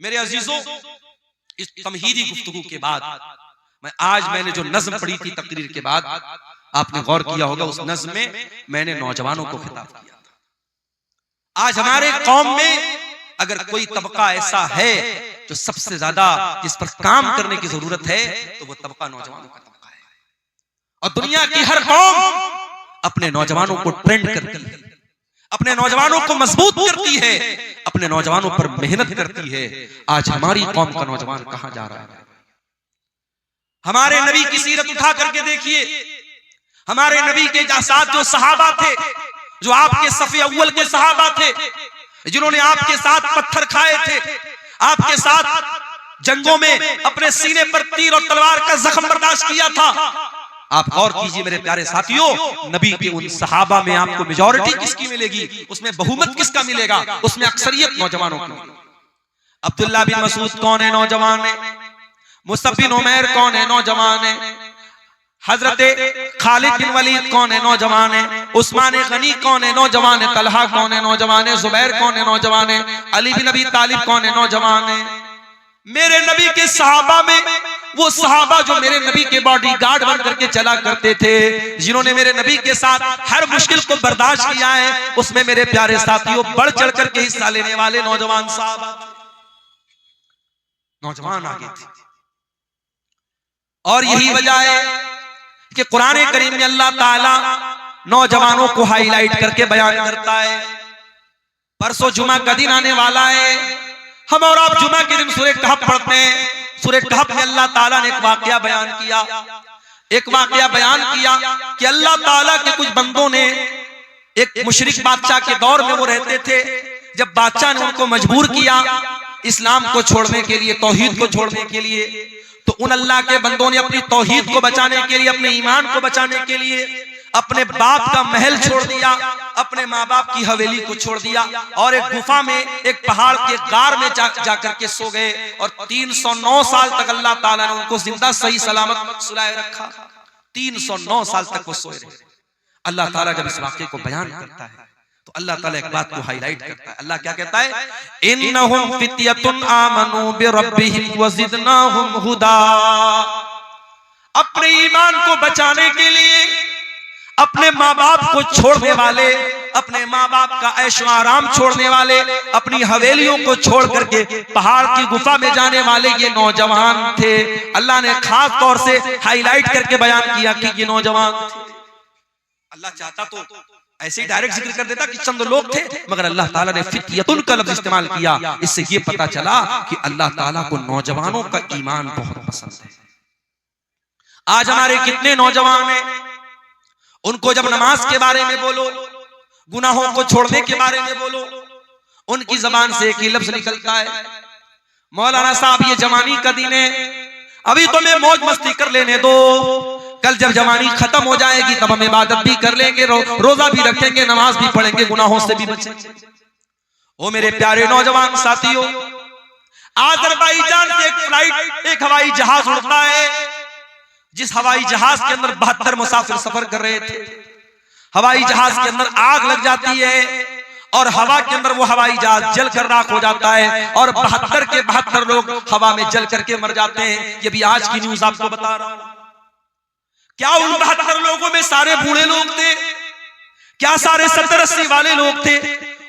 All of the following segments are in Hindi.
मेरे अजीजों, इस तमहीदी गुफ्तगू के बाद मैंने जो नज्म पढ़ी थी तकरीर के बाद, आपने गौर किया होगा उस नज्म में मैंने नौजवानों को खिताब किया था। आज हमारे कौम में अगर कोई तबका ऐसा है जो सबसे ज्यादा जिस पर काम करने की जरूरत है तो वो तबका नौजवानों का तबका है। और दुनिया की हर कौम अपने नौजवानों को ट्रेंड करती है, अपने नौजवानों को मजबूत करती है, अपने नौजवानों पर मेहनत करती है। आज हमारी कौम का नौजवान कहां जा रहा है? हमारे नबी की सीरत उठा करके देखिए, हमारे नबी के साथ जो सहाबा थे, जो आपके सफ़े अव्वल के सहाबा थे, जिन्होंने आपके साथ पत्थर खाए थे, आपके साथ जंगों में अपने सीने पर तीर और तलवार का जख्म बर्दाश्त किया था। आप गौर कीजिए मेरे प्यारे साथियों, नबी के उन सहाबा में आपको मेजॉरिटी किसकी मिलेगी, उसमें बहुमत किसका मिलेगा? उसमें अक्सरियत नौजवानों की। अब्दुल्ला बिन मसूद कौन है? नौजवान है। मुसअब बिन उमैर कौन है? नौजवान है। हजरत खालिद बिन वलीद कौन है? नौजवान है। उस्मान गनी कौन है? नौजवान है। तलहा कौन है? नौजवान है। जुबैर कौन है? नौजवान है। अली बिन अबी तालिब कौन है? नौजवान है। मेरे नबी के सहाबा में वो सहाबा जो मेरे नबी के बॉडीगार्ड बन करके चला करते थे, जिन्होंने मेरे नबी के साथ हर मुश्किल को बर्दाश्त किया है, उसमें मेरे प्यारे साथियों बढ़ चढ़ करके हिस्सा लेने वाले नौजवान सहाबा, नौजवान आगे थे। और यही वजह है कि कुरान करीम में अल्लाह ताला नौजवानों को हाईलाइट करके बयान करता है। परसों जुमा का दिन आने वाला है, हम और आप जुमा के दिन सूरह कहफ पढ़ते हैं। सूरह कहफ में अल्लाह ताला ने एक वाकया बयान किया, कि अल्लाह ताला के कुछ बंदों ने, एक मुशरिक बादशाह के दौर में वो रहते थे, जब बादशाह ने उनको मजबूर किया इस्लाम को छोड़ने के लिए, तौहीद को छोड़ने के लिए, तो उन अल्लाह के बंदों ने अपनी तौहीद को बचाने के लिए, अपने ईमान को बचाने के लिए अपने बाप का महल छोड़ दिया, अपने माँ बाप की हवेली को छोड़ दिया और एक गुफा में, एक पहाड़ के गार में जाकर के सो गए। और 309 साल तक अल्लाह ताला ने उनको जिंदा सही सलामत सुलाए रखा। 309 साल तक वो सोए रहे। अल्लाह ताला जब इस वाक़े को बयान करता है तो अल्लाह ताला एक बात को हाईलाइट करता है। अल्लाह क्या कहता है? इन्नहुम फित्यतुन आमनू बिरब्बिहिम वज़िदनाहुम हुदा। अपने ईमान को बचाने के लिए अपने माँ बाप को छोड़ने वाले, अपने माँ बाप का ऐशो आराम छोड़ने वाले, अपनी हवेलियों को छोड़ करके पहाड़ की गुफा में जाने वाले ये नौजवान थे। अल्लाह ने खास तौर से हाईलाइट करके बयान किया कि ये नौजवान थे। अल्लाह चाहता तो ऐसे ही डायरेक्ट जिक्र कर देता कि चंद लोग थे, मगर अल्लाह ताला ने फित्यतुन का लफ्ज इस्तेमाल किया। इससे ये पता चला कि अल्लाह ताला को नौजवानों का ईमान बहुत पसंद है। आज हमारे कितने नौजवान हैं, उनको जब नमाज के बारे में बोलो, गुनाहों को छोड़ने के बारे में बोलो, उनकी जबान से एक ही लफ्ज निकलता है, मौलाना साहब ये जवानी का दिन है, अभी तो मैं मौज मस्ती कर लेने दो, कल जब जवानी खत्म हो जाएगी तब हम इबादत भी कर लेंगे, रोजा भी रखेंगे, नमाज भी पढ़ेंगे, गुनाहों से भी बचेंगे। ओ मेरे प्यारे नौजवान साथियों, अज़रबैजान से एक फ्लाइट, एक हवाई जहाज उड़ता है, जिस हवाई जहाज के अंदर 72 मुसाफिर सफर कर रहे थे। हवाई जहाज के अंदर आग लग जाती है और हवा के अंदर वो हवाई जहाज जल कर राख हो जाता है और 72 के 72 लोग हवा में जल करके मर जाते हैं। ये भी आज की न्यूज आपको बता रहा हूं। क्या उन 72 लोगों में सारे बूढ़े लोग थे? क्या सारे 70-80 वाले लोग थे?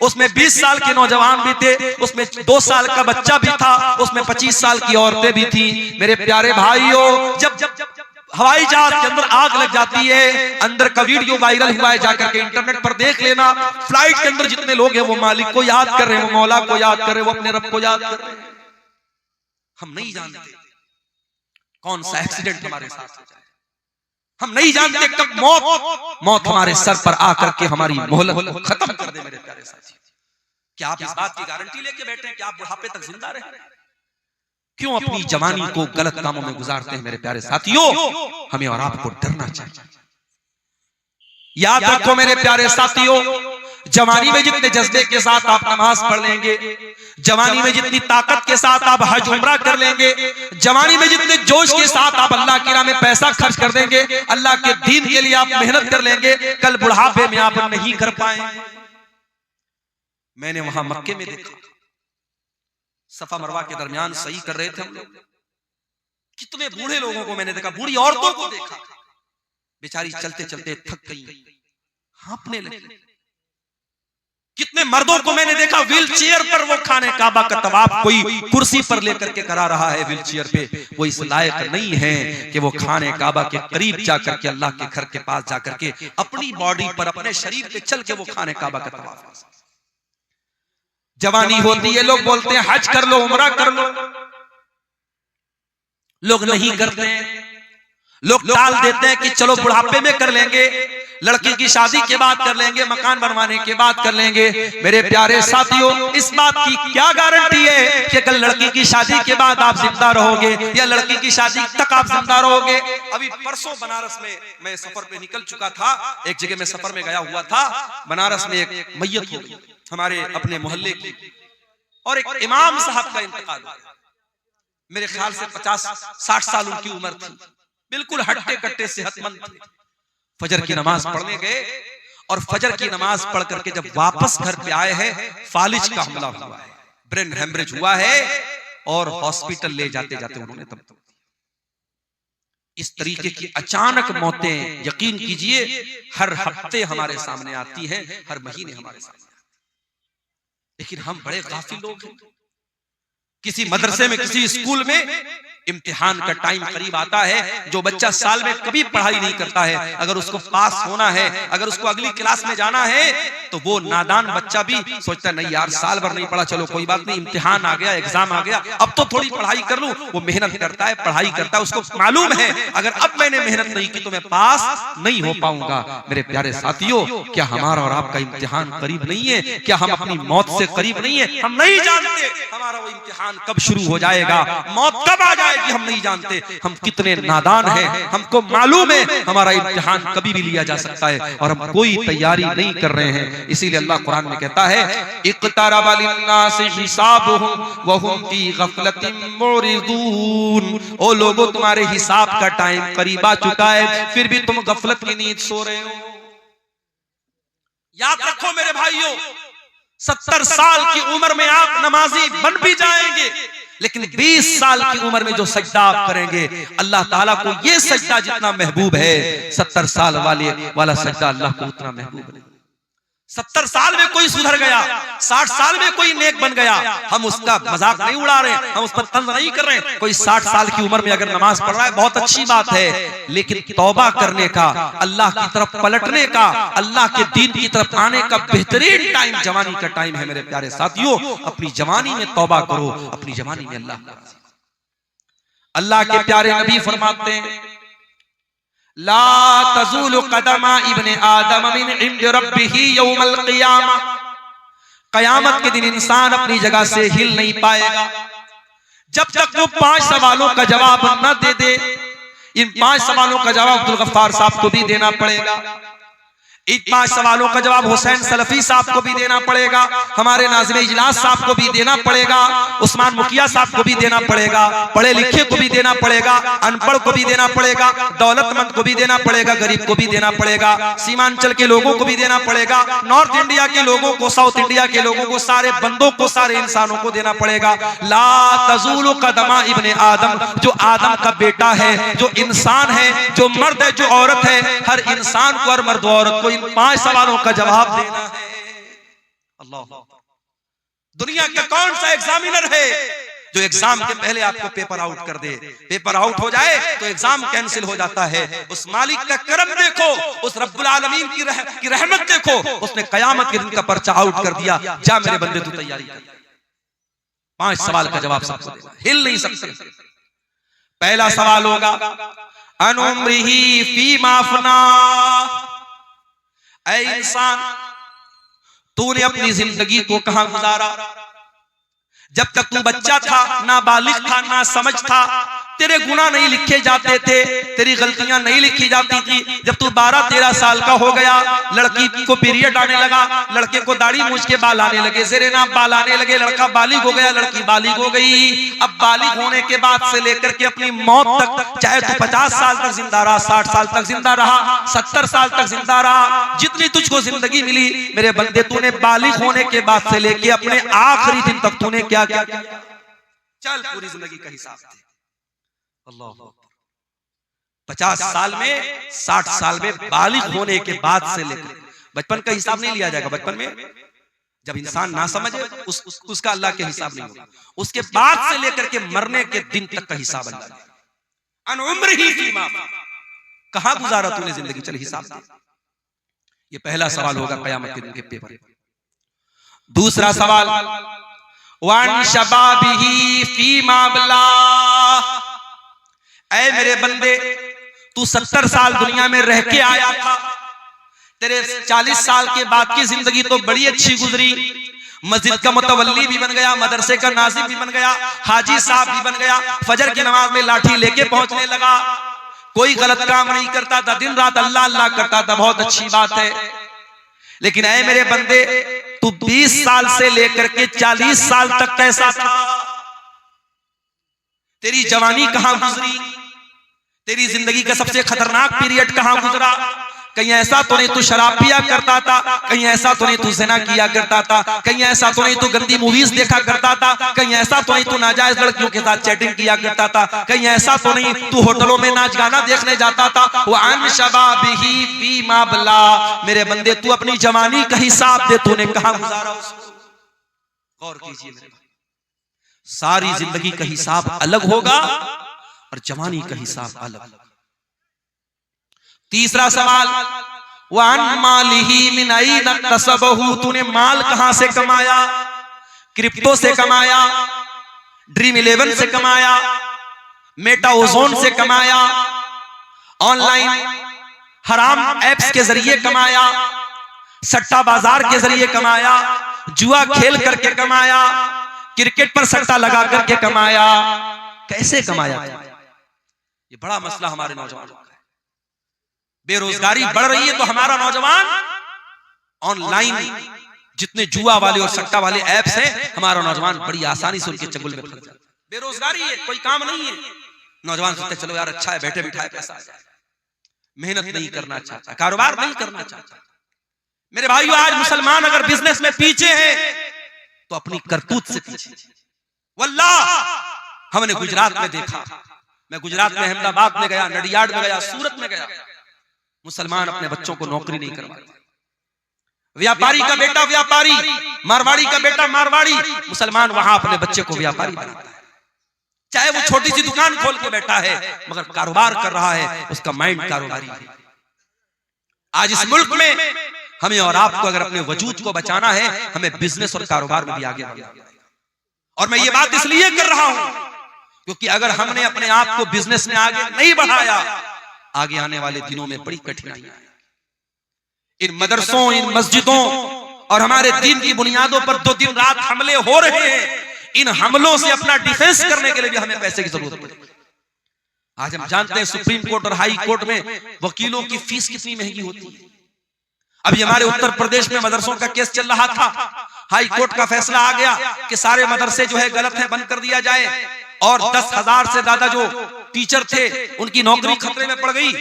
उसमें 20 साल के नौजवान भी थे, उसमें 2 साल का बच्चा भी था, उसमें 25 साल की औरतें भी थी। मेरे प्यारे भाइयों, जब हवाई जहाज के अंदर आग लग जाती है, अंदर का वीडियो वायरल हुआ है, जाकर के इंटरनेट पर देख लेना। फ्लाइट के अंदर जितने लोग हैं वो मालिक को याद कर रहे हैं, वो मौला को याद कर रहे हैं, वो अपने रब को याद कर रहे हैं। हम नहीं जानते कौन सा एक्सीडेंट हमारे साथ हो जाए, हम नहीं जानते कब मौत हमारे सर पर आकर के हमारी मोहलत खत्म कर दे। मेरे प्यारे साथी, क्या आप इस बात की गारंटी लेके बैठे हैं कि आप बुढ़ापे तक जिंदा रहेंगे? क्यों अपनी जवानी को गलत कामों में गुजारते हैं? मेरे प्यारे साथियों, हमें और आपको डरना चाहिए। याद रखो मेरे प्यारे साथियों, जवानी में जितने जज्बे के साथ आप नमाज पढ़ लेंगे, जवानी में जितनी ताकत के साथ आप हज उम्रा कर लेंगे, जवानी में जितने जोश के साथ आप अल्लाह की राह में पैसा खर्च कर देंगे, अल्लाह के दीन के लिए आप मेहनत कर लेंगे, कल बुढ़ापे में आप नहीं कर पाएंगे। मैंने वहां मक्के में देखा, सफा मरवा के दरमियान सही कर रहे थे हम लोग। कितने बूढ़े लोगों को मैंने देखा, बूढ़ी औरतों को देखा, बेचारी चलते चलते थक गई, हाँफने लगी। कितने मर्दों को मैंने देखा व्हील चेयर पर वो खाने काबा का तवाफ कोई कुर्सी पर लेकर के करा रहा है व्हील चेयर पे। वो इस लायक नहीं है कि वो खाने काबा के करीब जाकर के अल्लाह के घर के पास जाकर के अपनी बॉडी पर अपने शरीर पे चल के वो खाने काबा का तवाफ। जवानी होती है, लोग बोलते हैं हज कर लो, उमरा कर लो, लोग नहीं करते हैं। लोग टाल देते हैं कि चलो बुढ़ापे में कर लेंगे, लड़की की शादी के बाद कर लेंगे, मकान बनवाने के बाद कर लेंगे। मेरे प्यारे साथियों, इस बात की क्या गारंटी है कि कल लड़की की शादी के बाद आप जिंदा रहोगे या लड़की की शादी तक आप जिंदा रहोगे? अभी परसों बनारस में मैं सफर पे निकल चुका था, एक जगह में सफर में गया हुआ था। बनारस में एक मैयत हो गई हमारे अपने मोहल्ले की, और एक इमाम साहब का इंतकाल हो गया। मेरे ख्याल से 50-60 साल उनकी उम्र थी, बिल्कुल हट्टे कट्टे सेहतमंद थे। फजर की नमाज पढ़ने गए और फजर की नमाज पढ़ करके जब वापस घर पे आए हैं, फालिज का हमला हुआ है, ब्रेन हेमरेज हुआ है और हॉस्पिटल ले जाते जाते उन्होंने तब इस तरीके की अचानक मौतें यकीन कीजिए हर हफ्ते हमारे सामने आती हैं, हर महीने हमारे सामने आती है। लेकिन हम बड़े गाफिल लोग हैं। किसी मदरसे में, किसी स्कूल में इम्तिहान का टाइम करीब आता है, जो बच्चा साल में कभी पढ़ाई नहीं करता है, अगर उसको पास होना है, अगर उसको अगली क्लास में जाना है, तो वो नादान बच्चा भी सोचता नहीं यार साल भर नहीं पढ़ा, चलो कोई बात नहीं, इम्तिहान आ गया, एग्जाम आ गया, अब तो थोड़ी पढ़ाई कर लूं। वो मेहनत करता है, पढ़ाई करता है, उसको मालूम है अगर अब मैंने मेहनत नहीं की तो मैं पास नहीं हो पाऊंगा। मेरे प्यारे साथियों, क्या हमारा और आपका इम्तिहान करीब नहीं है? क्या हम अपनी मौत से करीब नहीं है? हम नहीं जानते हमारा वो इम्तिहान कब शुरू हो जाएगा, मौत कब आ जाएगी, हम नहीं जानते। हम कितने नादान हैं, हमको मालूम है हमारा इम्तिहान कभी भी लिया जा सकता है और हम कोई तैयारी नहीं कर रहे हैं। इसीलिए अल्लाह कुरान में कहता है इक़्तरबा लिन्नासि हिसाबुहुम व हुम फी गफलतिन मुरिदून। ओ लोगों, तुम्हारे हिसाब का टाइम करीब आ चुका है, फिर भी तुम गफलत की नींद सो रहे हो। याद रखो मेरे भाइयों, 70 साल की उम्र में आप नमाजी बन भी जाएंगे, लेकिन 20 साल की उम्र में जो सजदा आप करेंगे, अल्लाह ताला को ये सजदा जितना महबूब है, 70 साल वाला सजदा अल्लाह को उतना महबूब नहीं। 70 साल में कोई सुधर गया, 60 साल में कोई नेक बन गया, हम उसका मजाक नहीं उड़ा रहे, हम उस पर तंज नहीं कर रहे। कोई 60 साल की उम्र में अगर नमाज पढ़ रहा है बहुत अच्छी बात है, लेकिन तौबा करने का, अल्लाह की तरफ पलटने का, अल्लाह के दीन की तरफ आने का बेहतरीन टाइम जवानी का टाइम है। मेरे प्यारे साथियों, अपनी जवानी में तौबा करो, अपनी जवानी में अल्लाह के प्यारे नबी फरमाते हैं ला तज़ूलु क़दमा इब्ने आदम मिन इंद रब्बिही यौमल क़ियामा। क़यामत के दिन इंसान अपनी जगह से हिल नहीं पाएगा जब तक वो 5 सवालों का जवाब न दे दे। इन 5 सवालों का जवाब अब्दुल गफ्फार साहब को भी देना पड़ेगा, इन 5 सवालों का जवाब हुसैन सलफी साहब को भी देना पड़ेगा, हमारे नाज़िम इजलास साहब को भी देना पड़ेगा, उस्मान मुखिया साहब को भी देना पड़ेगा, पढ़े लिखे को भी देना पड़ेगा, अनपढ़ को भी देना पड़ेगा, दौलतमंद को भी देना पड़ेगा, गरीब को भी देना पड़ेगा, सीमांचल के लोगों को भी देना पड़ेगा, नॉर्थ इंडिया के लोगों को, साउथ इंडिया के लोगों को, सारे बंदों को, सारे इंसानों को देना पड़ेगा। ला तज़ूलु क़दमा इब्ने आदम, जो आदम का बेटा है, जो इंसान है, जो मर्द है, जो औरत है, हर इंसान को, हर मर्द औरत को 5 सवालों का जवाब देना है। अल्लाह, दुनिया का कौन सा एग्जामिनर है जो एग्जाम के पहले आपको पेपर आउट कर दे? पेपर आउट हो जाए तो एग्जाम कैंसिल हो जाता है। उस मालिक का करम देखो, उस रब्बुल आलमीन की रहमत देखो, उसने कयामत के दिन का पर्चा आउट कर दिया। जा मेरे बंदे, तू तैयारी कर, 5 सवाल का जवाब सबको देना, हिल नहीं सकते। पहला सवाल होगा अन उम्रिही फीमा अफना। ऐ इंसान, तूने अपनी जिंदगी को कहां गुजारा? जब तक तू बच्चा था, ना बालिग था, ना समझ था, तेरे गुनाह नहीं लिखे जाते थे, तेरी गलतियां नहीं लिखी जाती थी। जब तू 12-13 साल का हो गया, लड़की को पीरियड आने लगा, लड़के को दाढ़ी मूंछ के बाल आने लगे, ज़ेरे-नाब बाल आने लगे, लड़का बालिग हो गया, लड़की बालिग हो गई। अब बालिग होने के बाद से लेकर के अपनी मौत तक, चाहे तू 50 साल तक जिंदा रहा, 60 साल तक जिंदा रहा, 70 साल तक जिंदा रहा, जितनी तुझको जिंदगी मिली, मेरे बंदे, तूने बालिग होने के बाद से लेके अपने आखिरी दिन तक तूने क्या क्या किया? चल पूरी जिंदगी का हिसाब दे। अल्लाह 50 साल में 60 साल में बालिग होने के बाद से लेकर बचपन का हिसाब नहीं लिया जाएगा। बचपन में जब इंसान ना समझे उसका अल्लाह के हिसाब नहीं होगा। उसके बाद से लेकर के मरने के दिन तक का हिसाब अल्लाह अन उम्र ही फीमा, कहां गुजारा तूने जिंदगी, चल हिसाब दे। ये पहला सवाल होगा क़यामत के दिन के पेपर। दूसरा सवाल वन शबाबिही फीमा बला, ऐ मेरे बंदे तू 70 साल दुनिया में रह के आया था, तेरे 40 साल के बाद की जिंदगी तो बड़ी अच्छी गुजरी। मस्जिद का मुतवल्ली भी बन गया, मदरसे का नाज़िम भी बन गया, हाजी साहब भी बन गया, फजर की नमाज में लाठी लेके पहुंचने लगा, कोई गलत काम नहीं करता था, दिन रात अल्लाह अल्लाह करता था, बहुत अच्छी बात है। लेकिन ऐ मेरे बंदे तू 20 साल से लेकर के 40 साल तक कैसा था? तेरी जवानी कहां गुजरी? तेरी जिंदगी का सबसे खतरनाक पीरियड कहां गुजरा? कहीं ऐसा तो नहीं तू शराब पिया करता था, कहीं ऐसा तो नहीं तू ज़िना किया करता था, कहीं ऐसा तो नहीं तू गंदी मूवीज देखा करता था, कहीं ऐसा तो नहीं तू नाजायज लड़कियों के साथ चैटिंग किया करता था, कहीं ऐसा तो नहीं तू होटलों में नाच गाना देखने जाता था। वअन शबाबिही फीमा बला, मेरे बंदे तू अपनी जवानी का हिसाब दे, तूने कहां गुजारा उसको। गौर कीजिए मेरे भाई, सारी जिंदगी का हिसाब अलग होगा और जवानी का हिसाब अलग। तीसरा सवाल वन मालिही मिन ऐन कसबहू, तूने माल कहां से कमाया? क्रिप्टो से कमाया, ड्रीम 11 से कमाया, मेटा ओजोन से कमाया, ऑनलाइन हराम एप्स के जरिए कमाया, सट्टा बाजार के जरिए कमाया, जुआ खेल करके कमाया, क्रिकेट पर सट्टा लगा करके कमाया, कैसे कमाया? ये बड़ा मसला हमारे नौजवानों का है। बेरोजगारी बढ़ रही है तो हमारा नौजवान ऑनलाइन जितने जुआ वाले और सट्टा वाले ऐप्स हैं, हमारा नौजवान बड़ी आसानी से उनके चंगुल में फंस जाता है। बेरोजगारी है, कोई काम नहीं है, नौजवान सोचते चलो यार अच्छा है, बैठे बिठाए पैसा आ जाए, मेहनत नहीं करना चाहता, कारोबार नहीं करना चाहता। मेरे भाइयों, आज मुसलमान अगर बिजनेस में पीछे है तो अपनी करतूत से पीछे। वल्लाह हमने गुजरात में देखा, मैं गुजरात में अहमदाबाद में गया, नडियाड में गया, सूरत में गया, मुसलमान अपने बच्चों को नौकरी नहीं करवाते। व्यापारी का बेटा व्यापारी, मारवाड़ी का बेटा मारवाड़ी, मुसलमान वहां अपने बच्चे को व्यापारी बनाता है, चाहे वो छोटी सी दुकान खोल के बैठा है मगर कारोबार कर रहा है, उसका माइंड कारोबारी है। आज इस मुल्क में हमें और आपको अगर अपने वजूद को बचाना है, हमें बिजनेस और कारोबार में भी आगे बढ़ना है। और मैं ये बात इसलिए कर रहा हूं क्योंकि अगर हमने अपने आप को बिजनेस में आगे नहीं बढ़ाया, आगे आने वाले दिनों में बड़ी कठिनाइयां हैं। इन मदरसों, इन मस्जिदों और हमारे दीन की बुनियादों पर जो दिन रात हमले हो रहे हैं, इन हमलों से अपना डिफेंस करने के लिए भी हमें पैसे की जरूरत पड़ती है। आज हम जानते हैं सुप्रीम कोर्ट और हाई कोर्ट में वकीलों की फीस कितनी महंगी होती है। अभी हमारे उत्तर प्रदेश में मदरसों का केस चल रहा था, हाई कोर्ट का फैसला आ गया कि सारे मदरसे जो है गलत है, बंद कर दिया जाए, और 10,000 से ज्यादा जो टीचर थे उनकी नौकरी खतरे में पड़ गई।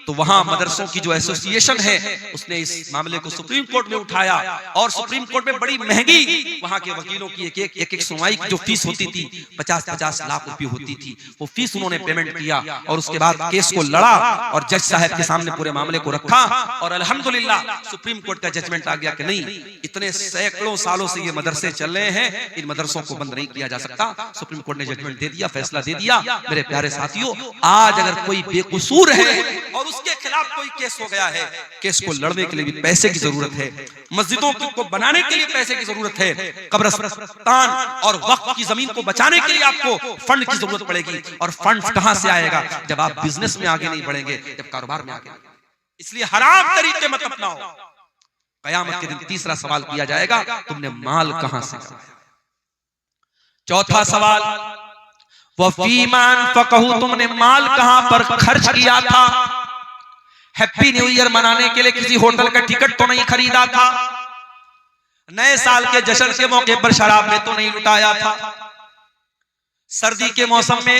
तो वहां मदरसों की जो एसोसिएशन है उसने इस मामले को सुप्रीम कोर्ट में उठाया और सुप्रीम कोर्ट में बड़ी महंगी वहां के वकीलों की एक सुनवाई की जो फीस होती थी 50-50 लाख रुपए होती थी, वो फीस उन्होंने पेमेंट किया और उसके बाद केस को लड़ा और जज साहब के सामने पूरे मामले को रखा और अल्हम्दुलिल्लाह सुप्रीम कोर्ट का जजमेंट आ गया कि नहीं, इतने सैकड़ों सालों से ये मदरसे चल रहे हैं, इन मदरसों को बंद नहीं किया जा सकता। सुप्रीम कोर्ट ने जजमेंट दे दिया, फैसला दे दिया। मेरे प्यारे साथियों, आज अगर कोई बेकसूर है और उसके खिलाफ कोई केस हो गया है, केस को लड़ने के लिए भी पैसे की जरूरत है, मस्जिदों को बनाने के लिए पैसे की जरूरत है, कब्रिस्तान और वक्फ की जमीन को बचाने के लिए आपको फंड की जरूरत पड़ेगी। और फंड कहां से आएगा? जब आप बिजनेस में आगे नहीं बढ़ेंगे, जब कारोबार में आगे। इसलिए हराम तरीके मत अपनाओ। कयामत के दिन तीसरा सवाल किया जाएगा, तुमने माल कहां से कमाया। चौथा सवाल, वफीमान फकहू, तुमने माल कहां पर खर्च किया था। हैप्पी न्यू ईयर मनाने के लिए किसी होटल का टिकट तो नहीं खरीदा था, नए साल के जश्न के मौके पर शराब में तो नहीं लुटाया था, सर्दी के मौसम में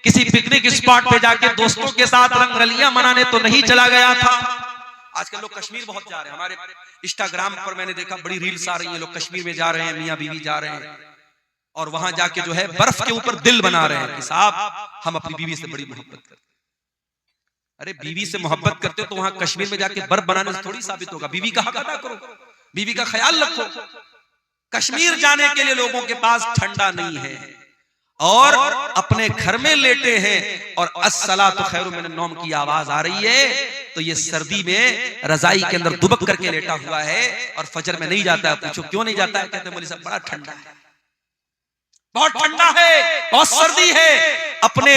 किसी पिकनिक स्पॉट पे जाके दोस्तों के साथ रंगरलियां मनाने तो नहीं चला गया था। आजकल लोग कश्मीर बहुत जा रहे हैं, हमारे इंस्टाग्राम पर मैंने देखा बड़ी रील्स आ रही है, लोग कश्मीर में जा रहे हैं, मियां बीवी जा रहे हैं और वहां जाके जो है बर्फ के ऊपर दिल बना रहे हैं कि साहब हम अपनी बीवी से बड़ी मोहब्बत करते हैं। अरे बीवी से मोहब्बत करते हो तो वहां कश्मीर में जाके बर्फ बनाने से थोड़ी साबित होगा। बीवी का हक अदा करो, बीवी का ख्याल रखो। कश्मीर जाने के लिए लोगों के पास ठंडा नहीं है और अपने घर में लेटे हैं और अस्सलातु खैरुम मिनन नौम की आवाज आ रही है तो ये सर्दी में रजाई के अंदर दुबक करके लेटा हुआ है और फजर में नहीं जाता है। पूछो क्यों नहीं जाता है? कहते मौलवी साहब बड़ा ठंडा है, बहुत ठंडा है, बहुत सर्दी है। अपने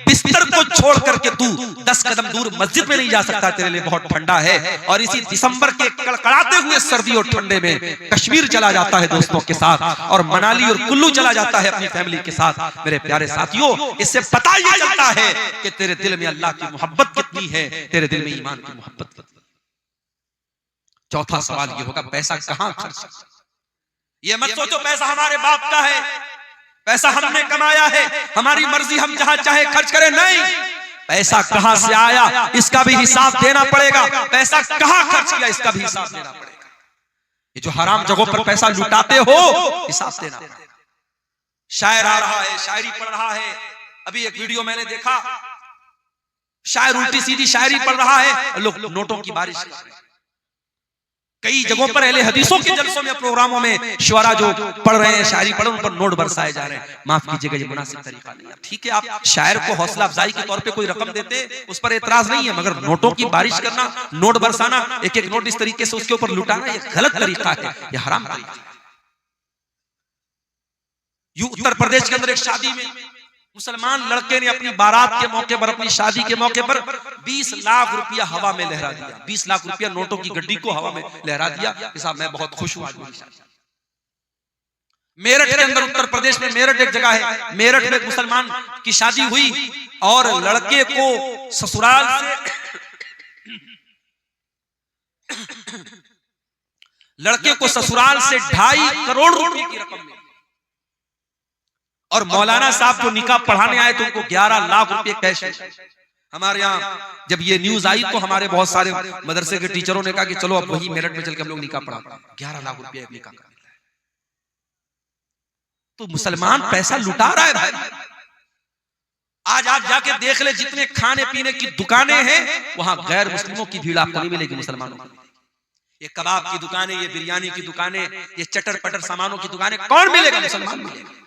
बिस्तर को छोड़ करके तू 10 कदम दूर मस्जिद में नहीं जा सकता, तेरे लिए बहुत ठंडा है। और इसी दिसंबर के कड़कड़ाते हुए सर्दी और ठंडे में कश्मीर चला जाता है दोस्तों के साथ और मनाली और कुल्लू चला जाता है अपनी फैमिली के साथ। मेरे प्यारे साथियों, इससे पता ये चलता है कि तेरे दिल में अल्लाह की मोहब्बत कितनी है, तेरे दिल में ईमान की मोहब्बत कितनी है। चौथा सवाल ये होगा, पैसा कहां खर्च? ये मत सोचो पैसा हमारे बाप का है, पैसा हमने कमाया है, हमारी मर्जी हम जहां चाहे खर्च करें। नहीं, पैसा कहां से आया इसका भी हिसाब देना पड़ेगा। पैसा कहां खर्च किया इसका भी हिसाब देना पड़ेगा। ये जो हराम जगहों पर पैसा लुटाते हो, हिसाब देना पड़ेगा। शायर आ रहा है, शायरी पढ़ रहा है। अभी एक वीडियो मैंने देखा, शायर उल्टी सीधी शायरी पढ़ रहा है, लोग नोटों की बारिश कर रहे हैं। कई जगहों पर अहले हदीसों के जलसों में, प्रोग्रामों में शुअरा जो पढ़ रहे हैं, शायरी पढ़, उन पर नोट बरसाए जा रहे हैं। माफ कीजिएगा, ये मुनासिब तरीका नहीं है। ठीक है, आप शायर को हौसला अफजाई के तौर पे कोई रकम देते, उस पर एतराज नहीं है, मगर नोटों की बारिश करना, नोट बरसाना, एक एक नोट इस तरीके से उसके ऊपर लुटाना, ये गलत तरीका है, ये हराम तरीका है। यूं उत्तर प्रदेश के अंदर एक शादी में मुसलमान लड़के ने अपनी बारात के मौके पर, अपनी शादी के मौके पर 20 लाख रुपया हवा में लहरा दिया। 20 लाख रुपया नोटों की गड्डी को हवा में लहरा दिया। साहब मैं बहुत खुश हूं आज मेरी शादी। मेरठ के अंदर, उत्तर प्रदेश में मेरठ एक जगह है, मेरठ में मुसलमान की शादी हुई और लड़के को ससुराल से लड़के को ससुराल से 2.5 करोड़ रुपए की रकम मिली और मौलाना साहब जो निकाह पढ़ाने आए तो उनको 11 लाख रुपए कैश। हमारे यहाँ जब ये न्यूज आई तो हमारे बहुत सारे मदरसे के टीचरों ने कहा कि चलो अब वही मेरठ में चल के हम लोग निकाह पढ़ाते हैं। 11 लाख रुपए निकाह का मिला है। तो मुसलमान पैसा लुटा रहा है भाई। आज आप जाके देख ले, जितने खाने पीने की दुकानें हैं वहां गैर मुस्लिमों की भीड़ आपको नहीं मिलेगी, मुसलमानों की। ये कबाब की दुकानें, ये बिरयानी की दुकानें, ये चटर पटर सामानों की दुकानें कौन मिलेगा? मुसलमान मिलेगा।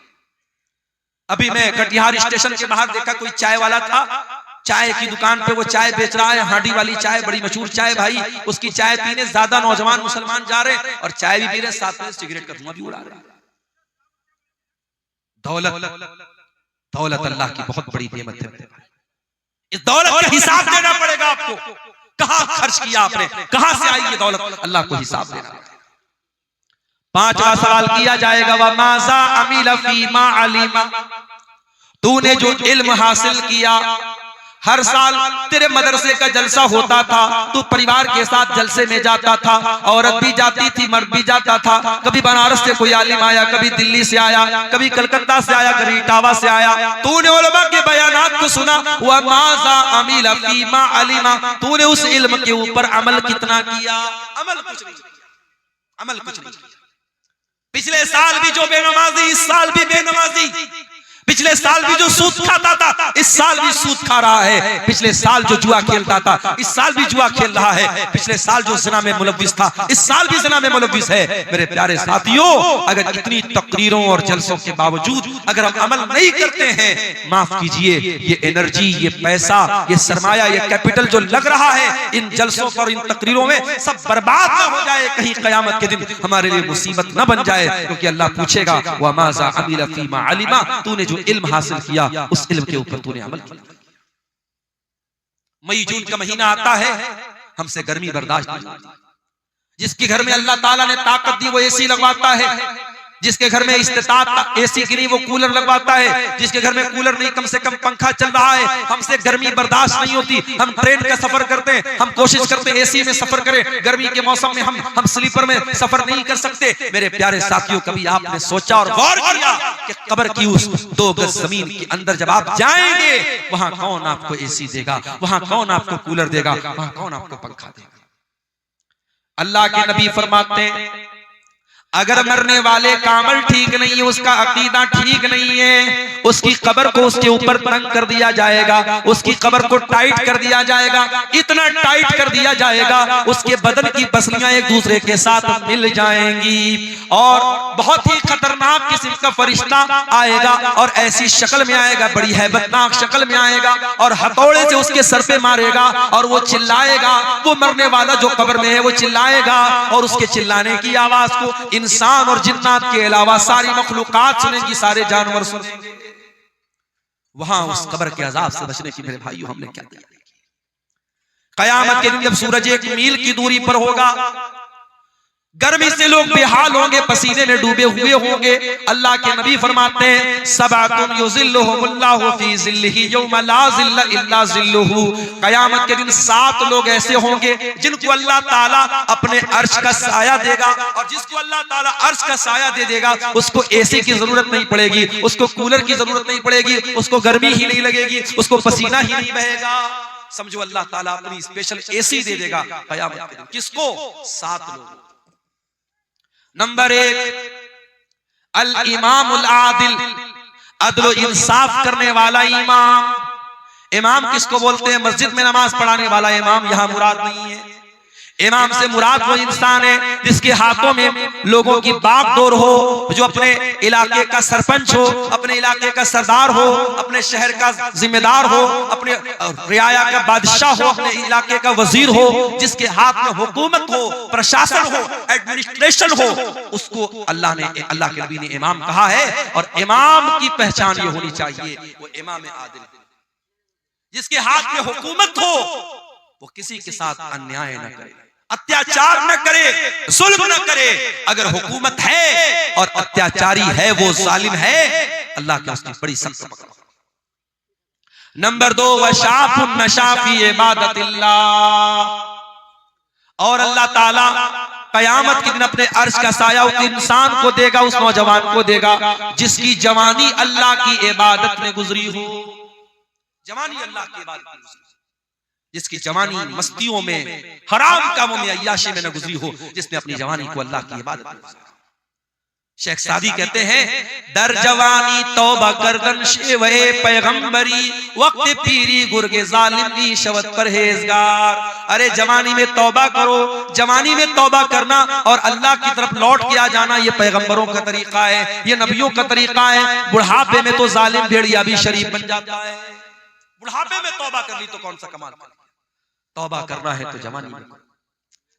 अभी मैं कटिहार स्टेशन के बाहर देखा, कोई चाय वाला था, चाय की दुकान पे वो चाय बेच रहा है, हांडी वाली चाय, बड़ी मशहूर चाय भाई। उसकी चाय पीने ज्यादा नौजवान मुसलमान जा रहे हैं और चाय भी पी रहे, साथ में सिगरेट का धुआं भी उड़ा रहे हैं। दौलत अल्लाह की बहुत बड़ी नेमत है। इस दौलत का हिसाब देना पड़ेगा आपको। कहां खर्च किया आपने, कहां से आई ये दौलत, अल्लाह को हिसाब देना पड़ेगा। 5वां सवाल किया जाएगा, व माज़ा अमिल फीमा अलिमा, तूने जो इल्म हासिल किया। हर साल तेरे मदरसे का जलसा होता था, तू परिवार के साथ जलसे में जाता था, औरत भी जाती थी, मर्द भी जाता था। कभी बनारस से कोई आलिम आया, कभी दिल्ली से आया, कभी कलकत्ता से आया, कभी इटावा से आया। तूने उलमा के बयानात को सुना। व माज़ा अमिल फीमा अलिमा, तूने उस इल्म के ऊपर अमल कितना किया? अमल कुछ नहीं किया, अमल कुछ नहीं किया। पिछले साल भी जो बेनमाजी, इस साल भी बेनमाजी। पिछले साल भी जो सूद खाता था, इस साल भी सूद खा रहा है। पिछले साल जो जुआ खेलता था, इस साल भी जुआ खेल रहा है। पिछले साल जो ज़िना में मुलव्विस था, इस साल भी ज़िना में मुलव्विस है। मेरे प्यारे साथियों, अगर इतनी तकरीरों और जलसों के बावजूद अगर हम अमल नहीं करते हैं, माफ कीजिए, ये एनर्जी, ये पैसा, ये सरमाया, ये कैपिटल जो लग रहा है इन जलसों पर, इन तकरीरों में, सब बर्बाद ना हो जाए, कहीं क़यामत के दिन हमारे लिए मुसीबत न बन जाए। क्योंकि अल्लाह पूछेगा, व माज़ा अमिल फीमा अलिमा, तूने जो इल्म हासिल किया उस इल्म के ऊपर तूने अमल किया। मई जून का महीना आता है, हमसे गर्मी बर्दाश्त नहीं होती। जिसके घर में अल्लाह ताला ने ताकत दी वो एसी लगवाता है, जिसके घर में इस्तिताअत एसी की नहीं वो कूलर लगवाता है, जिसके घर में कूलर नहीं कम से कम पंखा चल रहा है। हमसे गर्मी बर्दाश्त नहीं होती, हम ट्रेन का सफर करते हैं, हम कोशिश करते हैं एसी में सफर करें, गर्मी के मौसम में हम स्लीपर में सफर नहीं कर सकते। मेरे प्यारे साथियों, कभी आपने सोचा और गौर किया कि कब्र की उस 2 गज जमीन के अंदर जब आप जाएंगे, वहां कौन आपको एसी देगा, वहां कौन आपको कूलर देगा, वहां कौन आपको पंखा देगा? अल्लाह के नबी फरमाते हैं, अगर मरने वाले का अमल ठीक नहीं है, उसका अकीदा ठीक नहीं है, उसकी कब्र को उसके ऊपर तंग कर दिया जाएगा, उसकी कब्र को टाइट कर दिया जाएगा, इतना टाइट कर दिया जाएगा उसके बदन की पसलियां एक दूसरे के साथ मिल जाएंगी और बहुत ही खतरनाक किस्म का फरिश्ता आएगा और ऐसी शक्ल में आएगा, बड़ी हैबतनाक शक्ल में आएगा और हथौड़े से उसके सर पे मारेगा और वो चिल्लाएगा। वो मरने वाला जो कब्र में है वो चिल्लाएगा और उसके चिल्लाने की आवाज को इंसान और जिन्नात के अलावा सारी मखलूकात सुनेंगी, सारे जानवर सुनेंगे। वहां उस कब्र के अजाब से बचने की मेरे भाइयों हमने क्या किया? कयामत के दिन जब सूरज 1 मील की दूरी पर होगा, गर्मी से लोग बेहाल होंगे, पसीने में डूबे हुए होंगे। अल्लाह के नबी फरमाते हैं सबअतुन युज़िल्लुहुमुल्लाहु फी ज़िल्लिही यौमा ला ज़िल्ला इल्ला ज़िल्लुहु। कयामत के दिन 7 लोग ऐसे होंगे जिनको अल्लाह ताला अपने अर्श का साया देगा और जिसको अल्लाह ताला अर्श का साया दे देगा उसको एसी की जरूरत नहीं पड़ेगी, उसको कूलर की जरूरत नहीं पड़ेगी, उसको गर्मी ही नहीं लगेगी, उसको पसीना ही नहीं बहेगा। समझो अल्लाह ताला अपनी स्पेशल एसी दे देगा कयामत के दिन। किसको? 7 लोग। नंबर 1 अल इमामुल आदिल, अदल इंसाफ करने वाला इमाम। इमाम किसको बोलते हैं? मस्जिद में नमाज पढ़ाने वाला इमाम यहां मुराद नहीं है। इमाम से मुराद वो इंसान है जिसके हाथों में लोगों की बागडोर हो, जो अपने इलाके का सरपंच हो, अपने इलाके का सरदार हो, अपने शहर का जिम्मेदार हो, अपने रियाया का बादशाह हो, अपने इलाके का वजीर हो, जिसके हाथ में हुकूमत हो, प्रशासन हो, एडमिनिस्ट्रेशन हो, उसको अल्लाह के नबी ने इमाम कहा है। और इमाम की पहचान ये होनी चाहिए, वो इमाम आदिल, जिसके हाथ में हुकूमत हो, वो किसी के साथ अन्याय न करे, अत्याचार न करे, जुल्म न करे। अगर हुकूमत है और अत्याचारी है, वो जालिम है, अल्लाह के उसकी बड़ी सख्त पकड़। नंबर 2 वशाफुन नशाफी इबादतिल्लाह, और अल्लाह ताला कयामत के दिन अपने अर्श का साया उस इंसान को देगा, उस नौजवान को देगा जिसकी जवानी अल्लाह की इबादत में गुजरी हो। जवानी अल्लाह की इबादत में गुजरी, जिसकी जवानी मस्तियों में, हराम कामों में, अय्याशी में न गुजरी हो, जिसने अपनी जवानी को अल्लाह की इबादत में गुजारा। शेख सादी कहते हैं दर जवानी तौबा करदन शेवे पैगंबरी, वक्त पीरी गुर्गे जालिम की शवत परहेजगार। अरे जवानी में तौबा करो, जवानी में तौबा करना और अल्लाह की तरफ लौट के आ जाना, ये पैगंबरों का तरीका है, ये नबियों का तरीका है। बुढ़ापे में तो जालिम भेड़िया भी शरीफ बन जाता है। बुढ़ापे में तौबा कर ली तो कौन सा कमाल कर। तौबा करना है तो जवानी में करो।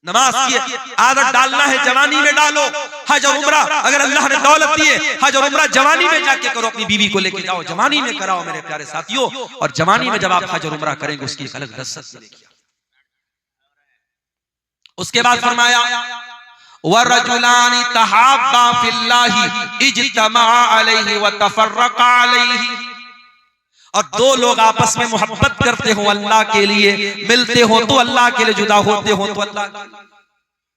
नमाज की आदत डालना है, जवानी में डालो। हज और उम्रा अगर अल्लाह ने दौलत दी है, हज और उम्रा जवानी में जाके करो, अपनी बीवी को लेके जाओ, जवानी में कराओ मेरे प्यारे साथियों। और जवानी में जब आप हज और उम्रा करेंगे उसकी एक अलग लज्जत मिलेगी। उसके बाद फरमाया वरजुलानी तहाब्बा फिल्लाहि इज्तमा अलैहि व तफर्रका अलैहि, और 2 लोग आपस में मोहब्बत करते हो अल्लाह के लिए, मिलते हो तो अल्लाह के लिए, जुदा होते हो तो अल्लाह के लिए।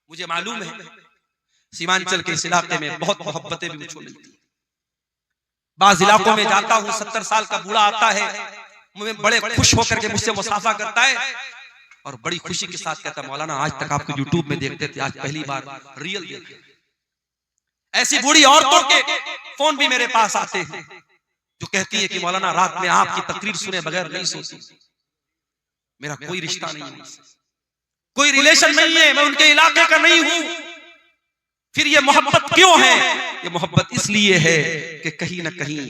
मुझे मालूम है सीमांचल के इस इलाके में बहुत मोहब्बतें भी मुझको मिलती हैं। बाज़ इलाकों में जाता हूँ, 70 साल का बूढ़ा आता है, मुझे बड़े खुश होकर के मुझसे मुसाफा करता है और बड़ी खुशी के साथ कहता है मौलाना आज तक आपको यूट्यूब में देखते थे, आज पहली बार रियल देखे। ऐसी बूढ़ी औरतों के फोन भी मेरे पास आते हैं जो कहती है कि मौलाना रात में आपकी तकरीर सुने बगैर नहीं सोती, मेरा कोई रिश्ता नहीं है, कोई रिलेशन नहीं है, मैं उनके इलाके का नहीं हूं। फिर ये मोहब्बत क्यों है? ये मोहब्बत इसलिए है कि कहीं ना कहीं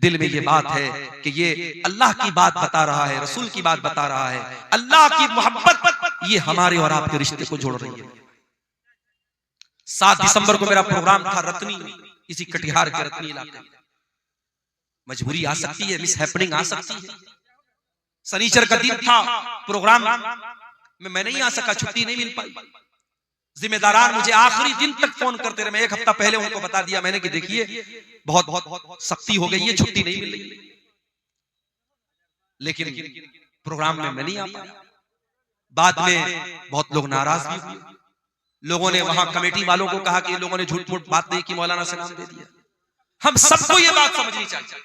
दिल में ये बात है कि ये अल्लाह की बात बता रहा है, रसूल की बात बता रहा है। अल्लाह की मोहब्बत ये हमारे और आपके रिश्ते को जोड़ रही है। 7 दिसंबर को मेरा प्रोग्राम था रतनी, इसी कटिहार के रतनी इलाके में। मजबूरी आ सकती है, मिस हैपनिंग आ सकती है। शनिचर का दिन था, प्रोग्राम में मैं नहीं आ सका, छुट्टी नहीं मिल पाई। जिम्मेदारान मुझे आखिरी दिन तक फोन करते रहे। मैं 1 हफ्ता पहले उनको बता दिया मैंने कि देखिए बहुत सख्ती हो गई है, छुट्टी नहीं मिल रही, लेकिन प्रोग्राम में मैं नहीं आ पाया। बाद में बहुत लोग नाराज भी हुए। लोगों ने वहां कमेटी वालों को कहा कि लोगों ने झूठ मूठ बात नहीं की, मौलाना से नाम दे दिया। हम सबको ये बात समझनी चाहिए,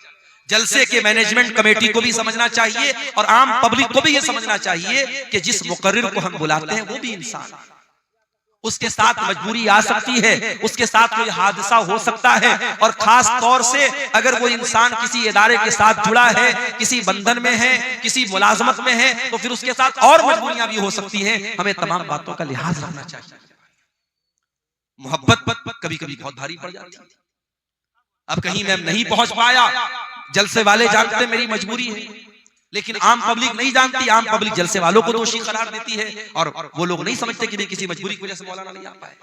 जलसे के मैनेजमेंट कमेटी को भी समझना चाहिए और आम पब्लिक को भी ये समझना चाहिए कि जिस मुकर्रिर को हम बुलाते हैं वो भी इंसान है, उसके साथ मजबूरी आ सकती है, उसके साथ कोई हादसा हो सकता है, और खास तौर से अगर वो इंसान किसी इदारे के साथ जुड़ा है, किसी बंधन में है, किसी मुलाजमत में है, तो फिर उसके साथ और मजबूरियां भी हो सकती हैं। हमें तमाम बातों का लिहाज रखना चाहिए। मोहब्बत कभी कभी बहुत भारी पड़ जाती है। अब कहीं मैं नहीं पहुंच पाया, जलसे वाले जानते मेरी मजबूरी है, लेकिन आम पब्लिक नहीं जानती। आम पब्लिक जलसे वालों को दोषी करार देती है, और वो लोग नहीं समझते कि किसी मजबूरी की वजह से मौलाना नहीं आ पाए।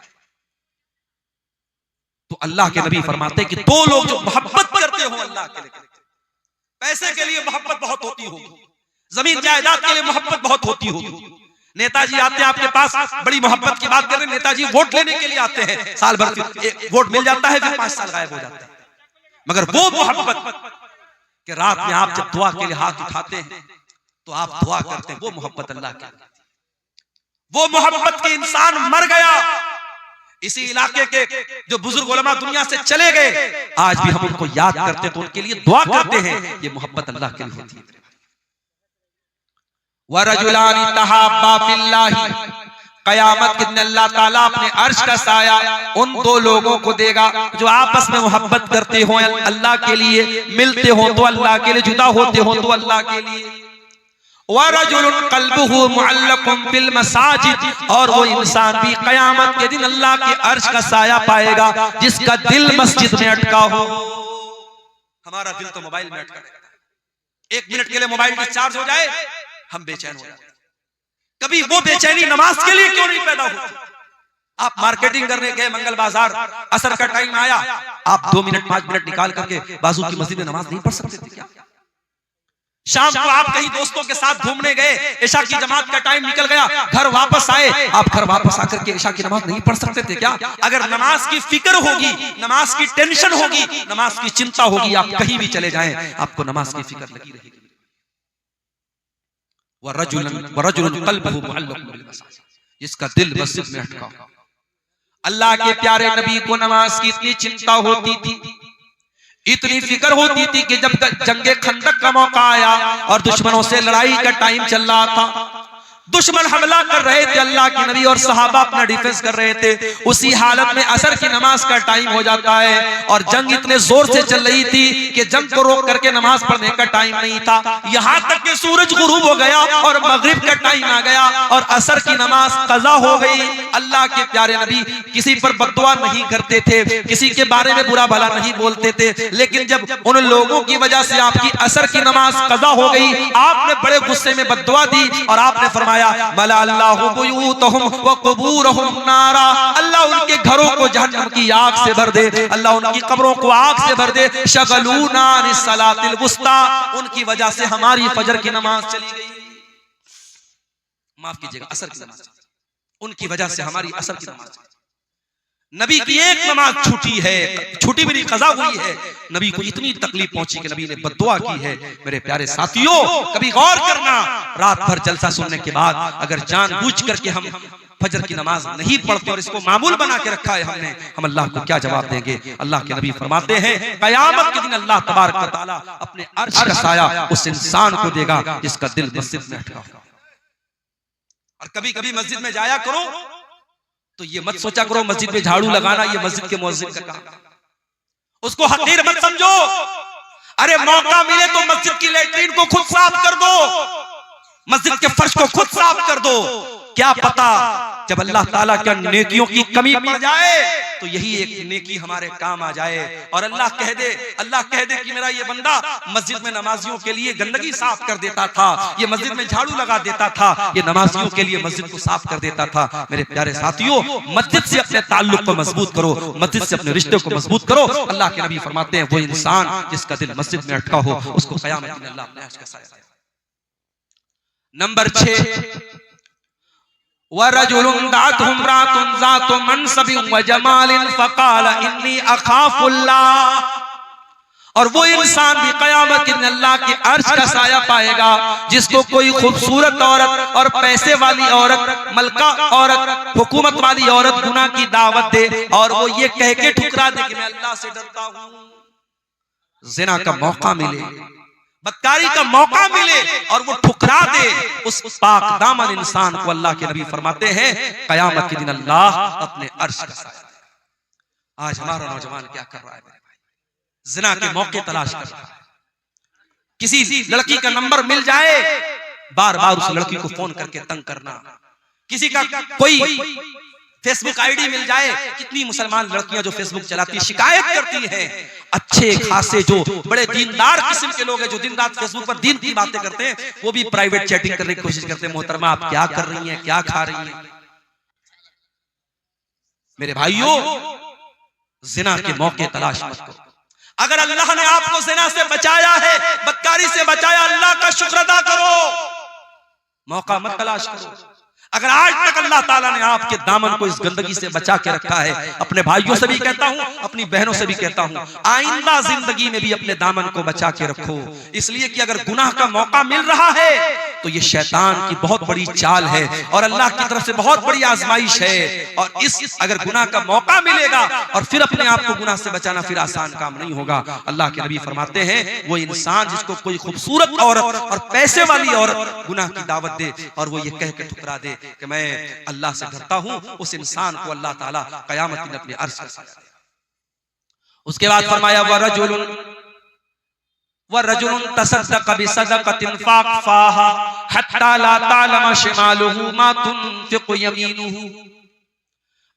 तो अल्लाह के नबी फरमाते कि दो लोग जो मोहब्बत करते हो अल्लाह के लिए, पैसे के लिए मोहब्बत बहुत होती होगी, जमीन जायदाद के लिए मोहब्बत बहुत होती होगी। नेताजी आते हैं आपके पास, बड़ी मोहब्बत की बात कर रहे हैं, नेताजी वोट लेने के लिए आते हैं, साल भर वोट मिल जाता है, फिर 5 साल गायब हो जाते हैं। मगर वो मोहब्बत कि रात में आप जब दुआ के लिए हाथ उठाते हैं तो आप दुआ करते हैं, वो मोहब्बत अल्लाह की। वो मोहब्बत के इंसान मर गया, इसी इलाके के जो बुजुर्ग उलमा दुनिया से चले गए, आज भी हम उनको याद करते तो उनके लिए दुआ करते हैं। ये मोहब्बत अल्लाह के लिए होती है। वरजुलानी तहाब्बा फिल्लाही, कयामत के दिन अल्लाह ताला अपने अर्श का साया उन दो लोगों को देगा जो आपस में मोहब्बत करते हो अल्लाह के लिए, मिलते हो तो अल्लाह के लिए, जुदा होते हो तो अल्लाह के लिए। वरजुलुन क़ल्बुहु मुअल्लक़ुन बिल मसाजिद, और वो इंसान भी कयामत के दिन अल्लाह के अर्श का साया पाएगा जिसका दिल मस्जिद में अटका हो। हमारा दिल तो मोबाइल में अटका रहता है, 1 मिनट के लिए मोबाइल डिस्चार्ज हो जाए हम बेचैन हो जाते हैं। कभी वो बेचैनी नमाज के लिए क्यों नहीं पैदा होती? आप मार्केटिंग करने गए मंगल बाजार, असर का टाइम आया, आप 2 मिनट 5 मिनट निकाल करके बाजू की मस्जिद में नमाज नहीं पढ़ सकते थे क्या? शाम को आप कहीं दोस्तों के साथ घूमने गए, इशा की जमात का टाइम निकल गया, घर वापस आए, आप घर वापस आकर के इशा की नमाज नहीं पढ़ सकते थे क्या? अगर नमाज की फिक्र होगी, नमाज की टेंशन होगी, नमाज की चिंता होगी, आप कहीं भी चले जाएं आपको नमाज की फिक्र लगी रहेगी। वरजुलन क़ल्बुहु मुअल्लक़ुन बिल मसाजिद, जिसका दिल मस्जिद में अटका हो। अल्लाह के प्यारे नबी को नमाज की इतनी चिंता होती थी, इतनी फिक्र होती थी कि जब जंगे खंदक का मौका आया और दुश्मनों से लड़ाई का टाइम चल रहा था, दुश्मन हमला कर रहे थे, अल्लाह के नबी और सहाबा अपना डिफेंस कर रहे थे, उसी हालत में असर की नमाज का टाइम हो जाता है और जंग इतने जोर से चल रही थी कि जंग को रोक करके नमाज पढ़ने का टाइम नहीं था। यहां तक कि सूरज गुरूब हो गया और मगरिब का टाइम आ गया और असर की नमाज कज़ा हो गई। अल्लाह के प्यारे नबी किसी पर बद्दुआ नहीं करते थे, किसी के बारे में बुरा भला नहीं बोलते थे, लेकिन जब उन लोगों की वजह से आपकी असर की नमाज कज़ा हो गई, आपने बड़े गुस्से में बद्दुआ दी और आपने फरमाया मला अल्लाहु बुयूतहुम व क़ुबूरहुम नारा, अल्लाह उनके घरों को जहन्नम की आग से भर दे, अल्लाह उनकी कब्रों को आग से भर दे। शगलूना अन सलातिल वुस्ता, उनकी वजह से हमारी फजर की नमाज चली गई, माफ कीजिएगा असर की नमाज, उनकी वजह से हमारी असर की नमाज। नबी की एक नमाज छूटी है, छूटी भी नहीं कज़ा हुई है, नबी को इतनी तकलीफ पहुंची कि नबी ने बद्दुआ की है। मेरे प्यारे साथियों, कभी गौर करना, रात भर जलसा सुनने के बाद अगर जानबूझ करके हम फजर की नमाज नहीं पढ़ते और इसको मामूल बना के रखा है हमने, हम अल्लाह को क्या जवाब देंगे? अल्लाह के नबी फरमाते हैं कयामत के दिन अल्लाह तबारक व तआला अपने अर्श का साया उस इंसान को देगा जिसका दिल मस्जिद में अटका हो। और कभी कभी मस्जिद में जाया करो तो ये मत सोचा करो मस्जिद में झाड़ू लगाना ये मस्जिद के मुअज्जिन का काम, उसको हकीर मत समझो। अरे मौका मिले तो मस्जिद की लैट्रीन को खुद साफ कर दो, मस्जिद के फर्श को खुद साफ कर दो। क्या पता जब अल्लाह ताला के नेकियों की कमी पड़ जाए तो यही एक नेकी हमारे काम आ जाए और अल्लाह कह दे कि मेरा ये बंदा मस्जिद में नमाजियों के लिए गंदगी साफ कर देता था, ये मस्जिद में झाड़ू लगा देता था, ये नमाजियों के लिए मस्जिद को साफ कर देता था। मेरे प्यारे साथियों, मस्जिद से अपने ताल्लुक को मजबूत करो, मस्जिद से अपने रिश्ते को मजबूत करो। अल्लाह के नबी फरमाते हैं वो इंसान जिसका दिल मस्जिद में अटका हो उसको क़यामत में अल्लाह अपने अर्श का साया देगा। नंबर 6, वरजुलुन दातहुम रातुन ज़ातु मनसबिन व जमालिन फ़क़ाल इन्नी अख़ाफ़ुल्लाह, और वो इंसान भी क़यामत के दिन अल्लाह के अर्श का साया पाएगा जिसको कोई खूबसूरत औरत और पैसे वाली औरत, मलका औरत, हुकूमत वाली औरत गुनाह की दावत दे और वो ये कह के ठुकरा दे कि मैं अल्लाह से डरता हूँ। ज़िना का मौका मिले, बदकारी का मौका मिले और वो ठुकरा दे, उस पाक दामन इंसान को अल्लाह के नबी फरमाते हैं कयामत के दिन अल्लाह अपने अर्श का साया देगा। आज हमारा नौजवान क्या कर रहा है मेरे भाई? जिना के मौके तलाश कर रहा है। किसी लड़की का नंबर मिल जाए, बार बार उस लड़की को फोन करके तंग करना। किसी का कोई फेसबुक आईडी मिल जाए, कितनी मुसलमान लड़कियां जो फेसबुक चलाती है शिकायत करती हैं। अच्छे खासे जो बड़े दीनदार किस्म के लोग हैं जो दिन रात फेसबुक पर दीन की बातें करते हैं, वो भी प्राइवेट चैटिंग करने की कोशिश करते हैं। मोहतरमा आप क्या कर रही हैं, क्या खा रही हैं? मेरे भाइयों, जिना के मौके तलाश मत करो। अगर अल्लाह ने आपको जिना से बचाया है, बदकारी से बचाया, अल्लाह का शुक्र अदा करो, मौका मत तलाश करो। अगर आज तक अल्लाह ताला ने आपके दामन को इस गंदगी से बचा के रखा है, अपने भाइयों से भी कहता हूं, अपनी बहनों से भी कहता हूं, आइंदा जिंदगी में भी अपने दामन को बचा के रखो। इसलिए कि अगर गुनाह का मौका मिल रहा है तो ये शैतान की बहुत बड़ी चाल है और अल्लाह की तरफ से बहुत बड़ी आजमाइश है। और इस अगर गुनाह का मौका मिलेगा और फिर अपने आप को गुनाह से बचाना फिर आसान काम नहीं होगा। अल्लाह के नबी फरमाते हैं वो इंसान जिसको कोई खूबसूरत औरत और पैसे वाली औरत गुनाह की दावत दे और वो ये कह के ठुकरा दे कि मैं अल्लाह से डरता हूं, उस इंसान को अल्लाह ताला कयामत में अपने अर्श का साया देगा। उसके बाद फरमाया वरजुल तसद्दक़ बिसदक़तिन फ़अख़फ़ाहा हत्ता ला तअलम शिमालुहु मा तुनफ़िक़ु यमीनुहु।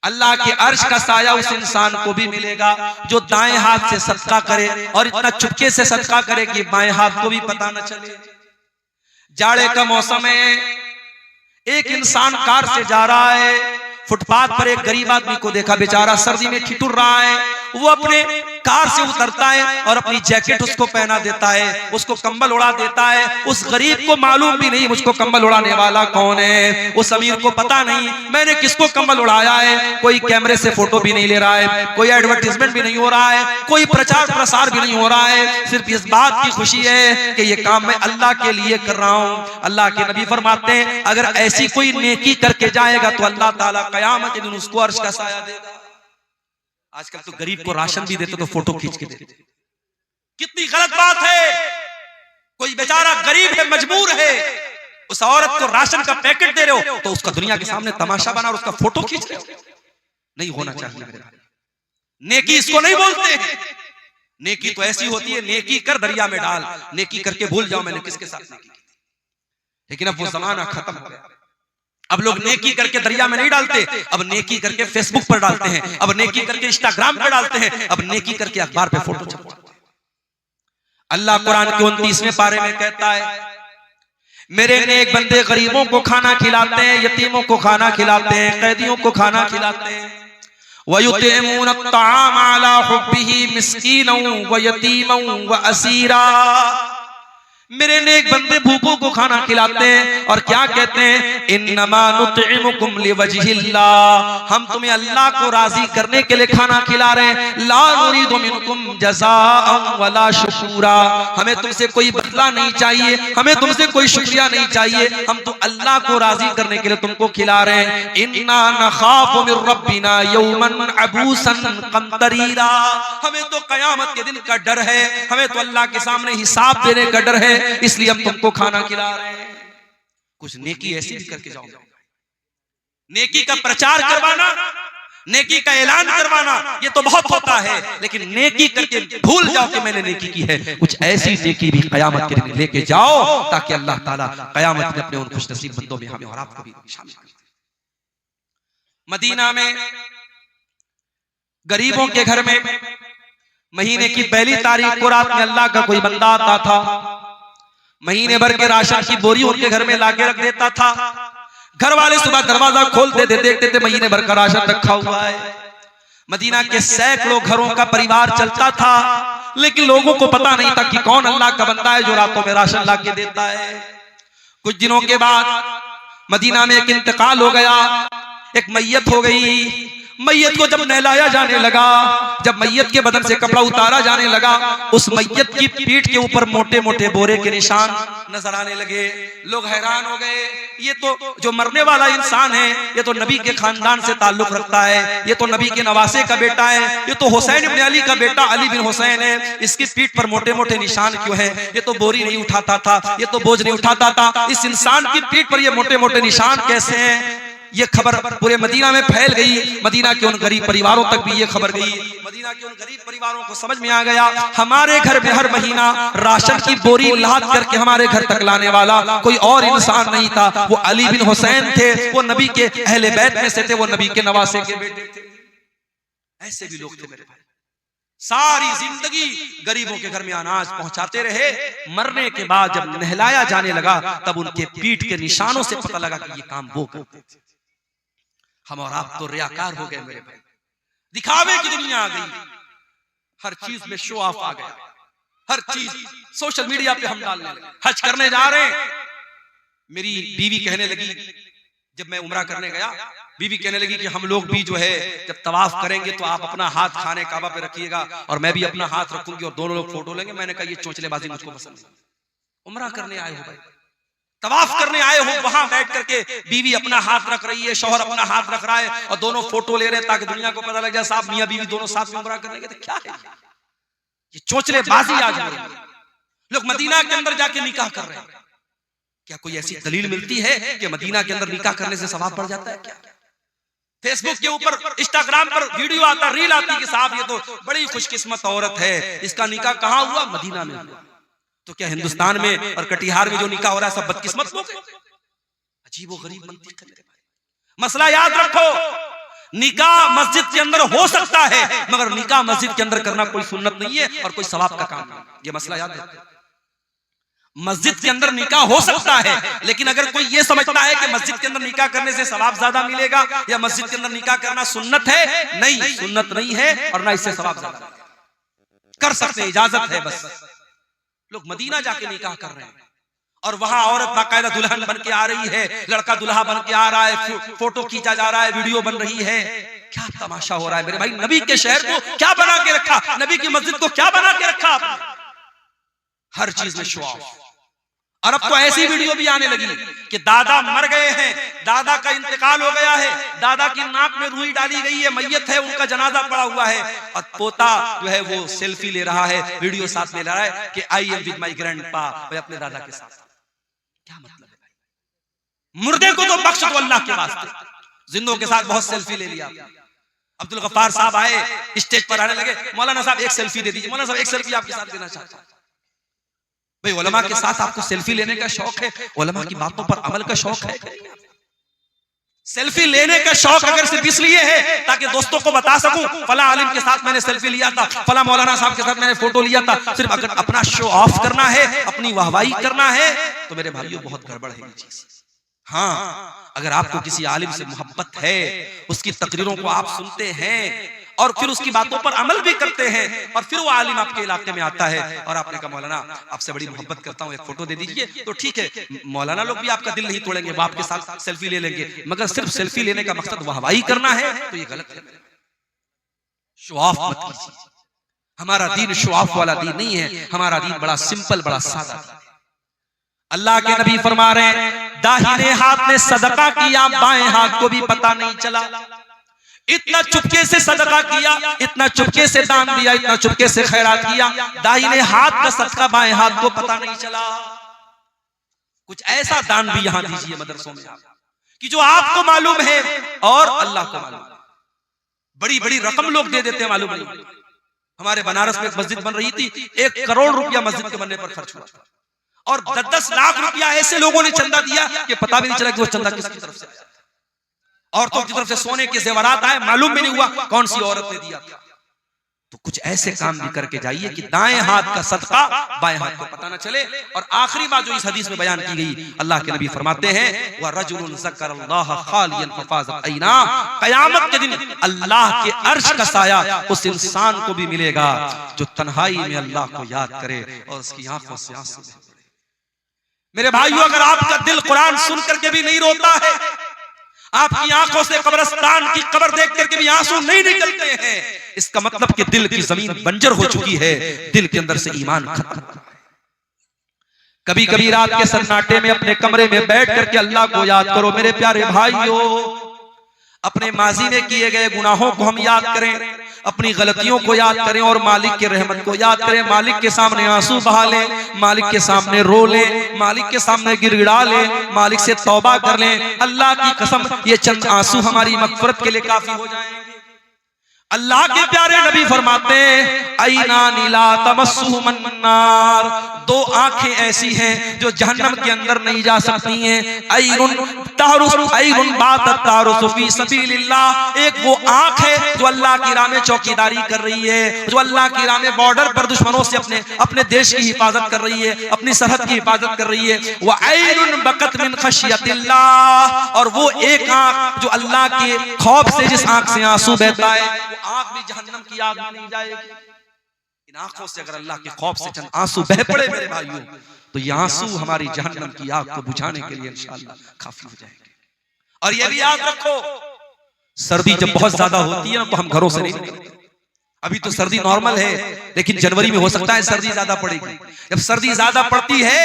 अल्लाह के अर्श का साया उस इंसान को भी मिलेगा जो दाएं हाथ से सदका करे और इतना चुपके से सदका करे कि बाएं हाथ को भी पता न चले। जाड़े का मौसम है, एक इंसान कार से जा रहा है, फुटपाथ पर एक गरीब आदमी को देखा, बेचारा सर्दी में ठिठुर रहा है। वो अपने कार से उतरता है और अपनी जैकेट उसको पहना देता है, उसको कंबल उड़ा देता है। उस गरीब को मालूम भी नहीं मुझको कंबल उड़ाने वाला कौन है, उस अमीर को पता नहीं मैंने किसको कंबल उड़ाया है। कोई कैमरे से फोटो भी नहीं ले रहा है, कोई एडवर्टीजमेंट भी नहीं हो रहा है, कोई प्रचार प्रसार भी नहीं हो रहा है। सिर्फ इस बात की खुशी है कि ये काम मैं अल्लाह के लिए कर रहा हूँ। अल्लाह के नबी फरमाते हैं अगर ऐसी कोई नेकी करके जाएगा तो अल्लाह ताला कयामत के दिन उसको अर्श का साया देगा। आजकल तो गरीब को राशन भी देते तो फोटो खींच के देते, कितनी गलत बात है। कोई बेचारा गरीब है, मजबूर है, उस औरत को राशन का पैकेट दे रहे हो तो उसका दुनिया के सामने तमाशा बना और उसका फोटो खींच रहे हो। नहीं होना चाहिए मेरे भाई। नेकी इसको नहीं बोलते हैं। नेकी तो ऐसी होती है, नेकी कर दरिया में डाल, नेकी करके भूल जाओ मैंने किसके साथ नेकी की। लेकिन अब वो जमाना खत्म हो गया। अब लोग नेकी करके दरिया में नहीं डालते, अब नेकी करके फेसबुक पर डालते हैं, अब नेकी करके इंस्टाग्राम पर डालते हैं, अब नेकी करके अखबार पे फोटो छपवाते हैं। अल्लाह कुरान के 29वें पारे में कहता है मेरे नेक बंदे गरीबों को खाना खिलाते हैं, यतीमों को खाना खिलाते हैं, कैदियों को खाना खिलाते हैं। वयुतिमून अत्ताम अला हुब्बिही मिस्कीनन व यतीमन व असीरा। मेरे नेक बंदे भूखों को खाना खिलाते हैं और क्या कहते हैं इन्नमा नुतइमुकुम लिवजहिल्लाह, हम तुम्हें अल्लाह को राजी करने के लिए खाना खिला रहे हैं। ला नुरीदु मिनकुम जज़ाअन वला शुकूरा, हमें तुमसे कोई बदला नहीं चाहिए, हमें तुमसे कोई शुक्रिया नहीं चाहिए, हम तो अल्लाह को राजी करने के लिए तुमको खिला रहे हैं। इन्ना नखाफु मिर रब्बिना यौमन अबूसन कमतरीरा, हमें तो कयामत के दिन का डर है, हमें तो अल्लाह के सामने हिसाब देने का डर है, इसलिए हम तुमको खाना खिला रहे हैं। कुछ नेकी ऐसी भी करके जाओ। नेकी का प्रचार करवाना, नेकी का ऐलान करवाना ये तो बहुत होता है, लेकिन नेकी करके भूल जाओ कि मैंने नेकी की है। कुछ ऐसी नेकी भी कयामत के दिन लेके जाओ ताकि अल्लाह ताला कयामत में अपने उन खुशनसीब बंदों में हमें और आपको भी शामिल करे। मदीना में गरीबों के घर में महीने की पहली तारीख को रात में अल्लाह का कोई बंदा आता था, महीने भर के राशन की बोरी उनके घर में लाके रख देता था। घर वाले सुबह दरवाजा खोलते थे, देखते थे महीने भर का राशन रखा हुआ है। मदीना के सैकड़ों घरों का परिवार चलता था, लेकिन लोगों को पता नहीं था कि कौन अल्लाह का बंदा है जो रातों में राशन लाके देता है। कुछ दिनों के बाद मदीना में एक इंतकाल हो गया, एक मैयत हो गई। मैयत को जब नहलाया जाने लगा, जब मैयत के बदन से कपड़ा उतारा जाने लगा, उस मैयत की पीठ के ऊपर मोटे मोटे बोरे के निशान नजर आने लगे। लोग हैरान हो गए, ये तो जो मरने वाला इंसान है, ये तो नबी के खानदान से ताल्लुक रखता है, ये तो नबी के नवासे का बेटा है, ये तो हुसैन इब्न अली का बेटा अली बिन हुसैन है, इसकी पीठ पर मोटे मोटे निशान क्यों है? ये तो बोरी नहीं उठाता था, ये तो बोझ नहीं उठाता था, इस इंसान की पीठ पर ये मोटे मोटे निशान कैसे हैं? ये खबर पूरे मदीना में फैल गई। मदीना के उन गरीब परिवारों तक भी ये खबर गई। मदीना के उन गरीब परिवारों को समझ में आ गया, हमारे घर में हर महीना राशन की बोरी लाद करके हमारे घर तक लाने वाला कोई और इंसान नहीं था, वो अली बिन हुसैन थे, वो नबी के अहले बैत में से थे, वो नबी के नवासे के बेटे थे। ऐसे भी लोग थे मेरे भाई, सारी जिंदगी गरीबों के घर में अनाज पहुंचाते रहे। मरने के बाद जब नहलाया जाने लगा, तब उनके पीठ के निशानों से पता लगा कि ये काम वो करते थे। हम और आप तो रियाकार हो गए मेरे भाई, दिखावे की दुनिया आ गई, हर चीज में शो ऑफ आ गया, हर चीज सोशल मीडिया पे हम डालने लगे। हज करने जा रहे हैं, मेरी बीवी कहने लगी, जब मैं उम्रा करने गया, बीवी कहने लगी कि हम लोग भी जो है जब तवाफ करेंगे तो आप अपना हाथ खाने काबा पे रखिएगा और मैं भी अपना हाथ रखूंगी और दोनों लोग फोटो लेंगे। मैंने कहा ये चोंचलेबाजी मुझको पसंद नहीं। उम्रा करने आए हो भाई, तवाफ करने आए हो, वहां बैठ करके बीवी अपना हाथ रख रही है, शौहर अपना हाथ रख रहा है और दोनों फोटो ले रहे हैं ताकि दुनिया को पता लग जाए साहब मियां बीवी दोनों साथ में उम्रा करने गए। क्या है ये चोंचलेबाजी? आज लोग मदीना के अंदर जाके निकाह कर रहे हैं। क्या कोई ऐसी दलील मिलती है कि मदीना के अंदर निकाह करने से सवाब बढ़ जाता है? क्या फेसबुक के ऊपर, इंस्टाग्राम पर वीडियो आता, रील आती कि साहब ये तो बड़ी खुशकिस्मत औरत है, इसका निकाह कहाँ हुआ? मदीना में हुआ। तो क्या हिंदुस्तान में और कटिहार में जो निकाह हो रहा है सब बदकिस्मत लोग हैं? अजीबो गरीब मंतिक है। मसला याद रखो, निकाह मस्जिद के अंदर हो सकता है, मगर निकाह मस्जिद के अंदर करना कोई सुन्नत नहीं है और कोई सवाब का काम नहीं। ये मसला याद रखो। मस्जिद के अंदर निकाह हो सकता है, लेकिन अगर कोई ये समझता है कि मस्जिद के अंदर निकाह करने से सवाब ज्यादा मिलेगा या मस्जिद के अंदर निकाह करना सुन्नत है, नहीं, सुन्नत नहीं है और ना इससे सवाब ज्यादा। कर सकते, इजाजत है बस। लोग मदीना जाके निकाह कर रहे हैं और वहां औरत बाकायदा दुल्हन बन के आ रही है, लड़का दुल्हा बन के आ रहा है, फोटो खींचा जा रहा है, वीडियो बन रही है। क्या तमाशा हो रहा है मेरे भाई? नबी के शहर को क्या बना के रखा, नबी की मस्जिद को क्या बना के रखा आपने? हर चीज में शो ऑफ। और अब तो ऐसी वीडियो भी आने लगी कि दादा मर गए हैं, दादा का इंतकाल हो गया है, दादा की नाक में रुई डाली गई है, मैयत है, उनका जनाजा पड़ा हुआ है और पोता जो है वो सेल्फी ले रहा है, वीडियो साथ ले रहा है कि I am with my grandpa, मैं अपने दादा के साथ। क्या मतलब है भाई? मुर्दे को तो बख्श दो अल्लाह के वास्ते, जिंदों के साथ बहुत सेल्फी ले लिया। अब्दुल गफ्फार साहब आए, स्टेज पर आने लगे, मौलाना साहब एक सेल्फी दे दीजिए, मौलाना साहब एक सेल्फी आपके साथ देना चाहता हूं। भाई उलमा के साथ आपको सेल्फी लेने का शौक है, उलमा की बातों पर अमल का शौक है? सेल्फी लेने का शौक अगर सिर्फ इसलिए है ताकि दोस्तों को बता सकूं फला आलिम के साथ मैंने सेल्फी लिया था, फला मौलाना साहब के साथ मैंने फोटो लिया था, सिर्फ अगर अपना शो ऑफ करना है, अपनी वाहवाही करना है, तो मेरे भाइयों बहुत गड़बड़ है ये चीज। हाँ, अगर आपको किसी आलिम से मोहब्बत है, उसकी तकरीरों को आप सुनते हैं और फिर उसकी बातों पर अमल भी करते हैं और फिर वो आलिम आपके इलाके में आता है और आपने कहा मौलाना आपसे बड़ी मोहब्बत करता हूँ, एक फोटो दे दीजिए, तो ठीक है, मौलाना लोग भी आपका दिल नहीं तोड़ेंगे, वो आपके साथ सेल्फी ले लेंगे, मगर सिर्फ सेल्फी लेने का मकसद वाहवाही करना है तो ये गलत है। शो ऑफ मत कीजिए। हमारा दीन शो ऑफ वाला दीन नहीं है, हमारा दीन बड़ा सिंपल, बड़ा सादा। अल्लाह के नबी फरमा रहे हैं, दाहिने हाथ ने सदका किया, बाएं हाथ को भी पता नहीं चला। इतना चुपके से सदका किया, इतना चुपके से दान दिया, इतना चुपके से खैरात किया, दाहिने हाथ का सदका बाएं हाथ को पता नहीं चला। कुछ ऐसा दान भी यहां दीजिए मदरसों में कि जो आपको मालूम है और अल्लाह को मालूम। बड़ी बड़ी रकम लोग दे देते हैं, मालूम नहीं। हमारे बनारस में एक मस्जिद बन रही थी, 1 करोड़ रुपया मस्जिद के बनने पर खर्च हुआ और 10-10 लाख रुपया ऐसे लोगों ने चंदा दिया कि पता भी नहीं चला कि वो चंदा किसकी तरफ से आया। औरतों की तरफ से सोने के जेवरात आए, मालूम भी नहीं हुआ कौन सी औरत ने दिया था। तो कुछ ऐसे काम भी करके जाइए कि दाएं हाथ का सदका बाएं हाथ को पता न चले। और आखिरी बात जो इस हदीस में बयान की गई, अल्लाह के नबी फरमाते हैं, व रजुलुन ज़करल्लाह खालियन फफ़ाज़त ऐना, क़यामत के दिन अल्लाह के अर्श का साया उस इंसान को भी मिलेगा जो तन्हाई में अल्लाह को याद करे और उसकी आंखों से आंसू बहे। मेरे भाइयों, अगर आपका दिल कुरान सुन करके भी नहीं रोता है, आपकी आंखों से कब्रिस्तान की कब्र देख करके भी आंसू नहीं निकलते हैं। इसका मतलब कि दिल की जमीन बंजर हो चुकी है, दिल के अंदर से ईमान खत्म। कभी कभी रात के सन्नाटे में अपने कमरे में बैठ करके अल्लाह को याद करो। मेरे प्यारे भाइयों, अपने माजी में किए गए गुनाहों को हम याद करें, अपनी गलतियों को याद करें और मालिक की रहमत को याद करें। मालिक के सामने आंसू बहा लें, मालिक के सामने रो लें, मालिक के सामने गिड़गिड़ा लें, मालिक से तौबा कर लें। अल्लाह की कसम, ये चंद आंसू हमारी मगफरत के लिए काफी हो जाएंगे। अल्लाह के प्यारे नबी फरमाते हैं, ऐना नीला तमस्सु मन्नार, दो आंखें ऐसी हैं जो जहन्नम के अंदर नहीं जा सकती हैं। ऐनुन बात तारुसु फी सबीलिल्लाह, एक वो आंख है जो अल्लाह की राह में चौकीदारी कर रही है, जो अल्लाह की राह में बॉर्डर पर दुश्मनों से अपने देश की हिफाजत कर रही है, अपनी सरहद की हिफाजत कर रही है। व ऐनुन बकत मिन खशियतिल्लाह, और वो एक आंख जो अल्लाह के खौफ से, जिस आंख से आंसू बहता है, आंख भी जहन्नम की आग में नहीं जाएगी। इन आंखों से अगर अल्लाह के खौफ से चंद आंसू बह पड़े मेरे भाइयों, तो ये आंसू हमारी जहन्नम की आग को बुझाने के लिए इंशाअल्लाह काफी हो जाएंगे। और ये भी याद रखो, सर्दी जब बहुत ज्यादा होती है ना, तो हम घरों से नहीं निकलते। अभी तो सर्दी नॉर्मल है, लेकिन जनवरी में हो सकता है सर्दी ज्यादा पड़ेगी। जब सर्दी ज्यादा पड़ती है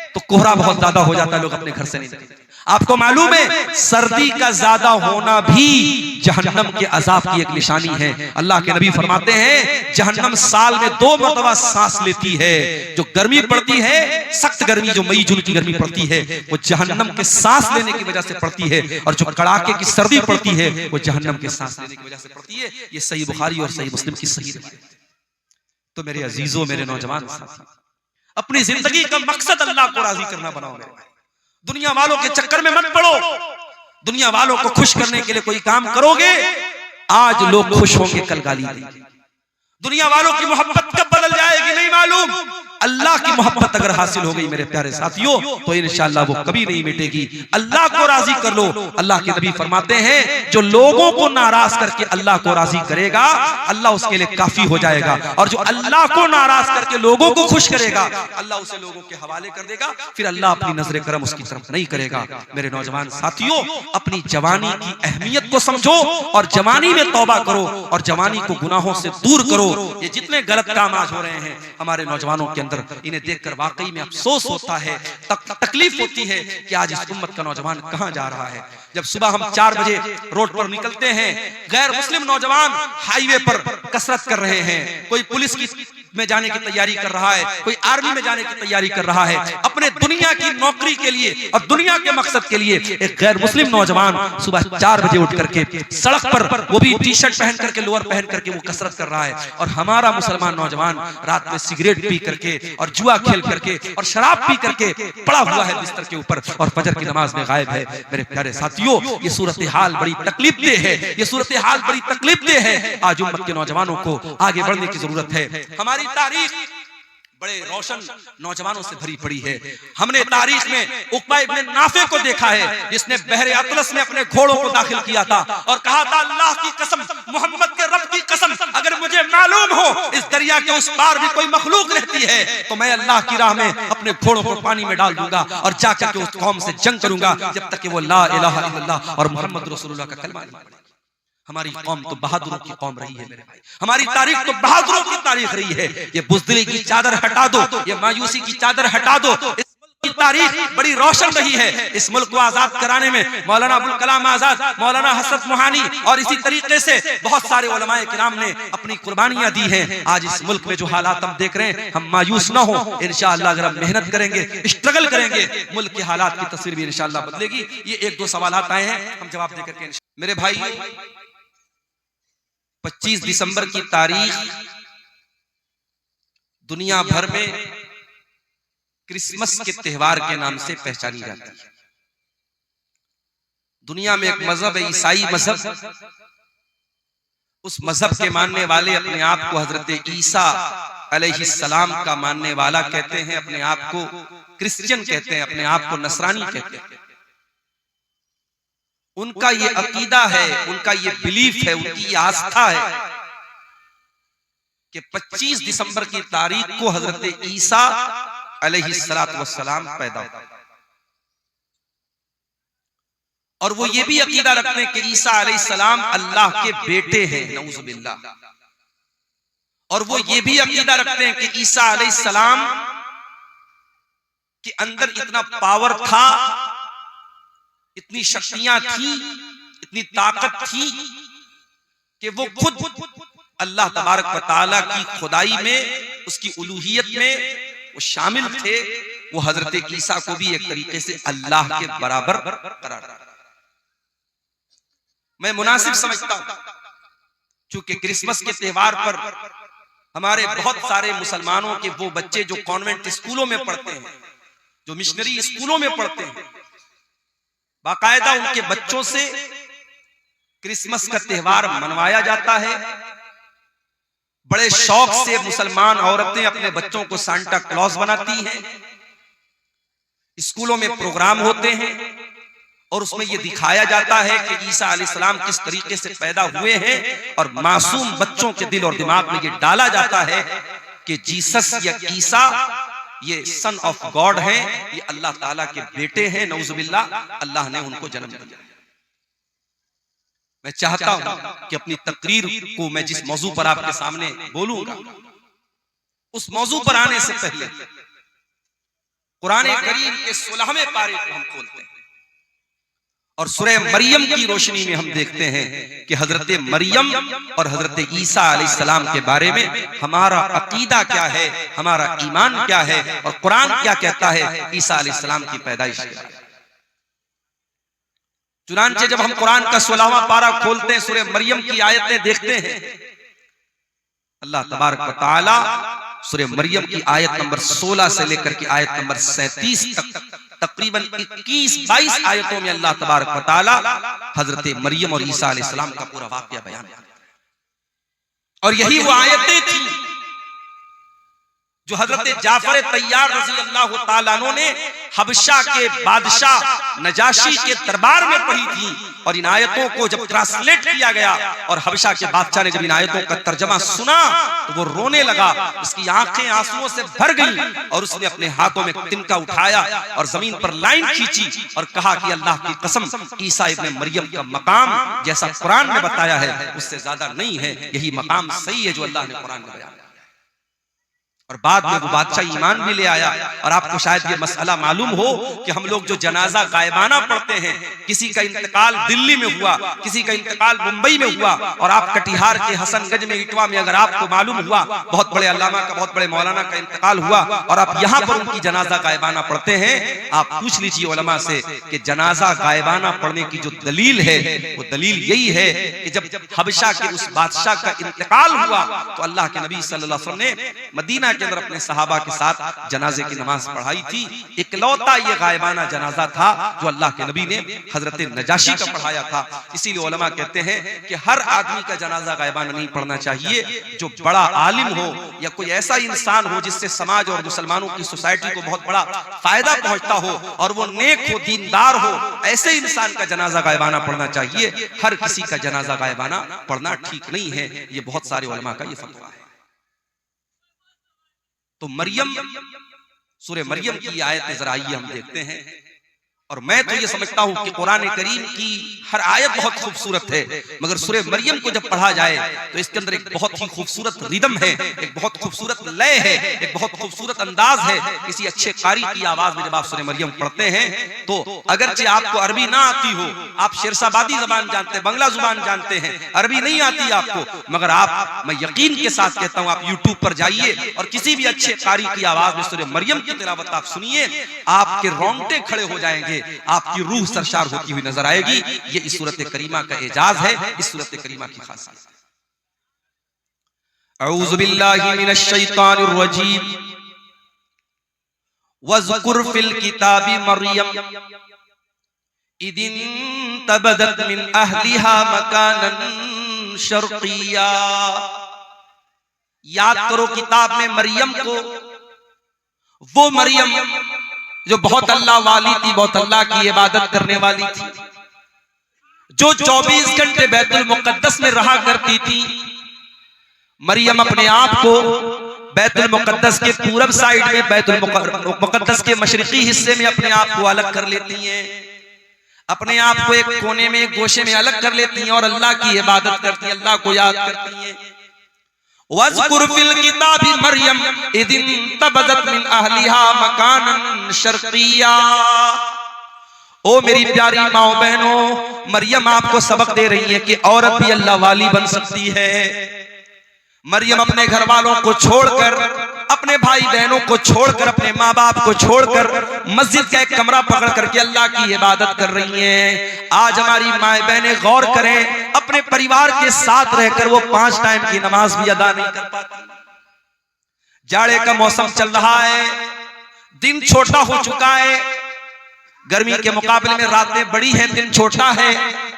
तो कोहरा बहुत ज्यादा हो जाता है, लोग अपने घर से नहीं निकलते। आपको मालूम है, सर्दी का ज्यादा होना भी जहन्नम के अजाब की एक निशानी है। अल्लाह के नबी फरमाते हैं, जहन्नम साल में 2 मरतबा सांस लेती है। जो गर्मी पड़ती है, सख्त गर्मी, जो मई जून की गर्मी पड़ती है, वो जहन्नम के सांस लेने की वजह से पड़ती है। और जो कड़ाके की सर्दी पड़ती है, वो जहन्नम के सांस लेने की वजह से पड़ती है। ये सही बुखारी और सही मुस्लिम की सही है। तो मेरे अजीजों, मेरे नौजवान साथी, अपनी जिंदगी का मकसद अल्लाह को राजी करना बनाओ। दुनिया वालों के चक्कर में मत पड़ो। दुनिया वालों को खुश करने के लिए कोई काम करोगे, आज लोग खुश होंगे, कल गाली देंगे। दुनिया वालों की मोहब्बत कब बदल जाएगी नहीं मालूम। अल्लाह की मोहब्बत अगर हासिल हो गई मेरे प्यारे साथियों, तो इंशाअल्लाह वो कभी नहीं मिटेगी। अल्लाह को राजी कर लो। अल्लाह के नबी फरमाते हैं, जो लोगों को नाराज करके अल्लाह को राजी करेगा, अल्लाह उसके लिए काफी हो जाएगा। और जो अल्लाह को नाराज करके लोगों को खुश करेगा, अल्लाह उसे लोगों के हवाले कर देगा। फिर अल्लाह अपनी नजर करम उसकी तरफ नहीं करेगा। मेरे नौजवान साथियों, अपनी जवानी की अहमियत को समझो और जवानी में तौबा करो और जवानी को गुनाहों से दूर करो। ये जितने गलत काम आज हो रहे हैं हमारे नौजवानों के अंदर, इन्हें देखकर वाकई में अफसोस होता है, तकलीफ होती है कि आज इस उम्मत का नौजवान कहां जा रहा है। जब सुबह हम 4 बजे रोड पर निकलते हैं, गैर मुस्लिम नौजवान हाईवे पर कसरत कर रहे हैं। कोई पुलिस की में जाने की तैयारी कर रहा है, कोई आर्मी में जाने की तैयारी कर रहा है, अपने दुनिया की नौकरी के लिए और दुनिया के मकसद के लिए। एक गैर मुस्लिम नौजवान सुबह 4 बजे उठ करके सड़क पर, वो भी टी-शर्ट पहन करके, लोअर पहन करके वो कसरत कर रहा है। और हमारा मुसलमान नौजवान रात में सिगरेट पी करके और जुआ खेल करके और शराब पी करके पड़ा हुआ है बिस्तर के ऊपर और फजर की नमाज में गायब है। मेरे प्यारे साथियों, ये सूरत हाल बड़ी तकलीफ दे है, ये सूरत हाल बड़ी तकलीफ दे है। आज उम्मत के नौजवानों को आगे बढ़ने की जरूरत है। हमारी तारीख बड़े रोशन नौजवानों से भरी पड़ी है। हमने तारीख में उक़बा इब्न नाफे को देखा है, जिसने बहरे अतलस में अपने घोड़ों को दाखिल किया था और कहा था, अल्लाह की कसम, मोहम्मद के रब की कसम, अगर मुझे मालूम हो इस दरिया के उस पार भी कोई मखलूक रहती है, तो मैं अल्लाह की राह में अपने घोड़ों को पानी में डाल दूंगा और जाकर के उस कौम से जंग करूंगा जब तक कि वो ला इलाहा इल्लल्लाह और मोहम्मद रसूलुल्लाह का कलमा नहीं पढ़े। हमारी कौम तो बहादुरों की कौम रही है मेरे भाई। हमारी तारीख तो बहादुरों की तारीख रही है। ये बुज़दिली की चादर हटा दो, ये मायूसी की चादर हटा दो। इस मुल्क की तारीख बड़ी रोशन रही है। इस मुल्क को आजाद कराने में मौलाना अबुल कलाम आजाद, मौलाना हसरत मोहानी और इसी तरीके से बहुत सारे उलमाए किराम ने अपनी कुर्बानियां दी हैं। आज इस मुल्क में जो हालात हम देख रहे हैं, हम मायूस ना हो। इंशाअल्लाह अगर हम मेहनत करेंगे, स्ट्रगल करेंगे, मुल्क के हालात की तस्वीर भी इंशाअल्लाह बदलेगी। ये 1-2 सवालात आए हैं, हम जवाब देकर के मेरे भाई 25 दिसंबर की तारीख दुनिया भर में क्रिसमस के त्योहार के नाम से पहचानी जाती है। दुनिया में एक मजहब है, ईसाई मजहब। उस मजहब के मानने वाले अपने आप को हजरत ईसा अलैहिस्सलाम का मानने वाला कहते हैं, अपने आप को क्रिश्चियन कहते हैं, अपने आप को नसरानी कहते हैं। उनका ये अकीदा है, उनका ये बिलीफ है, उनकी ये आस्था है कि 25 दिसंबर की तारीख को हजरत ईसा अलैहिस्सलाम पैदा हुए। और वो ये भी अकीदा रखते हैं कि ईसा अलैहिस्सलाम अल्लाह के बेटे हैं, नऊज़ बिल्लाह। और वो ये भी अकीदा रखते हैं कि ईसा अलैहिस्सलाम के अंदर इतना पावर था, इतनी शक्तियां थी, इतनी ताकत थी कि वो खुद अल्लाह तबारक व तआला की खुदाई में, उसकी उलूहियत में वो शामिल थे। वो हजरत ईसा को भी एक तरीके से अल्लाह के बराबर करार दिया। मैं मुनासिब समझता हूं, चूंकि क्रिसमस के त्योहार पर हमारे बहुत सारे मुसलमानों के वो बच्चे जो कॉन्वेंट स्कूलों में पढ़ते हैं, जो मिशनरी स्कूलों में पढ़ते हैं, बाकायदा उनके बच्चों से क्रिसमस का त्योहार मनवाया जाता है। बड़े शौक से मुसलमान औरतें अपने बच्चों को सांता क्लॉज बनाती हैं। स्कूलों में प्रोग्राम होते हैं और उसमें यह दिखाया जाता है कि ईसा अलैहिस्सलाम किस तरीके से पैदा हुए हैं, और मासूम बच्चों के दिल और दिमाग में यह डाला जाता है कि जीसस या ईसा ये सन ऑफ गॉड हैं, ये अल्लाह ताला के बेटे हैं, नऊज़ बिल्लाह, अल्लाह ने उनको जन्म दिया। मैं चाहता हूं कि अपनी तकरीर को मैं जिस मौजू पर आपके सामने बोलूंगा, उस मौजू पर आने से पहले कुरान करीम के 16वें पारे को हम खोलते हैं और सूरह मरियम की रोशनी में हम देखते हैं कि हजरत मरियम और हजरत ईसा अलैहिस्सलाम के बारे में हमारा अकीदा क्या है, हमारा ईमान क्या है, और कुरान क्या कहता है ईसा अलैहिस्सलाम की पैदाइश के बारे में। चुनांचे जब हम कुरान का 16वां पारा खोलते हैं, सूरह मरियम की आयतें देखते हैं, अल्लाह तबारक व तआला सूरह मरियम की आयत नंबर 16 से लेकर के आयत नंबर 37 तक तकरीबन 21-22 आयतों में अल्लाह तबारक व तआला हजरत मरियम और ईसा अलैहिस्सलाम का पूरा वाकया बयान करते हैं। और यही वो आयतें थी जो हजरत जाफर तैयार रज़ी अल्लाह तआला अन्हु ने हबशा के बादशाह नजाशी के दरबार में पढ़ी थी। और इन आयतों को जब ट्रांसलेट किया गया और हबशा के बादशाह ने जब इन आयतों का तर्जमा सुना तो वो रोने लगा, उसकी आंखें आंसुओं से भर गईं और उसने अपने हाथों में तिनका उठाया और जमीन पर लाइन खींची और कहा कि अल्लाह की कसम, ईसा इब्ने मरियम का मकाम जैसा कुरान में बताया है उससे ज्यादा नहीं है, यही मकाम सही है जो अल्लाह ने कुरान में बयान किया। और बाद में वो बादशाह ईमान भी ले आया। और आपको शायद ये मसला मालूम हो कि हम लोग जो जनाजा गायबाना पढ़ते हैं, किसी का इंतकाल दिल्ली में हुआ, किसी का इंतकाल मुंबई में हुआ, और आप कटिहार के हसनगंज में इटवा में अगर आपको मालूम हुआ बहुत बड़े अल्लामा का, बहुत बड़े मौलाना का इंतकाल हुआ और आप यहाँ पर उनकी जनाजा गायबाना पढ़ते हैं, आप पूछ लीजिए उलमा से कि जनाजा गायबाना पढ़ने की जो दलील है वो दलील यही है कि जब हबशा के उस बादशाह का इंतकाल हुआ तो अल्लाह के नबी सल्लल्लाहु अलैहि वसल्लम ने मदीना के अंदर अपने सहाबा के साथ जनाजे की नमाज पढ़ाई थी। इकलौता ये गायबाना जनाजा था जो अल्लाह के नबी ने हजरत नजाशी का पढ़ाया था। इसीलिए उलमा कहते हैं कि हर आदमी का जनाजा गायबाना नहीं पढ़ना चाहिए। जो बड़ा आलिम हो या कोई ऐसा इंसान हो जिससे समाज और मुसलमानों की सोसाइटी को बहुत बड़ा फायदा पहुंचता हो और वो नेक हो, दीनदार हो, ऐसे इंसान का जनाजा गायबाना पढ़ना चाहिए। हर किसी का जनाजा गायबाना पढ़ना ठीक नहीं है। ये बहुत सारे उलमा का ये फतवा है। तो मरियम, सूरह मरियम की आयत जरा आइए हम देखते हैं। और मैं तो ये समझता हूं कि कुरान करीम की हर आयत बहुत खूबसूरत है, मगर सूरह मरियम को जब पढ़ा जाए तो इसके अंदर एक बहुत ही खूबसूरत रिदम है, एक बहुत खूबसूरत लय है, एक बहुत खूबसूरत अंदाज है। किसी अच्छे कारी की आवाज में जब आप सूरह मरियम पढ़ते हैं तो अगरचे आपको अरबी ना आती हो, आप शेरशाबादी जबान जानते हैं, बंगला जुबान जानते हैं, अरबी नहीं आती आपको, मगर आप, मैं यकीन के साथ कहता हूं, आप यूट्यूब पर जाइए और किसी भी अच्छे कारी की आवाज में सूरह मरियम की तिलावत आप सुनिए, आपके रोंगटे खड़े हो जाएंगे, आपकी रूह सरशार होती हुई नजर आएगी। ये इस सूरत करीमा का एजाज है, इस सूरत करीमा की खासियत। अऊज़ु बिल्लाहि मिनश शैतानिर रजीम। वज़कुर फिल किताबि मरियम इदिन तबदत मिन अहलिहा मकानन शर्क़िया। याद करो किताब में मरियम को, वो मरियम जो बहुत अल्लाह वाली थी, बहुत अल्लाह की इबादत करने वाली थी, जो 24 घंटे बैतुल मुक़द्दस में रहा करती थी। मरियम अपने आप को बैतुल मुक़द्दस के पूरब साइड में, बैतुल मुक़द्दस के मशरिकी हिस्से में अपने आप को अलग कर लेती हैं। अपने आप को एक कोने में, एक गोशे में अलग कर लेती हैं और अल्लाह की इबादत करती हैं, अल्लाह को याद करती हैं। वज़कुर फिल किताबी मरियम इदिन तबदत मिन अहलिहा मकानन शर्किया। ओ मेरी प्यारी माओ बहनों, मरियम आपको सबक दे रही है कि औरत भी अल्लाह वाली बन सकती है। मरियम अपने घर वालों को छोड़कर, अपने भाई बहनों को छोड़कर, अपने माँ बाप को छोड़कर मस्जिद का एक कमरा पकड़ करके अल्लाह की इबादत कर रही हैं। आज हमारी माए बहनें गौर करें, अपने परिवार के साथ रहकर वो 5 टाइम की नमाज भी अदा नहीं कर पाती। जाड़े का मौसम चल रहा है, दिन छोटा हो चुका है, गर्मी के मुकाबले में रातें बड़ी हैं, दिन छोटा है,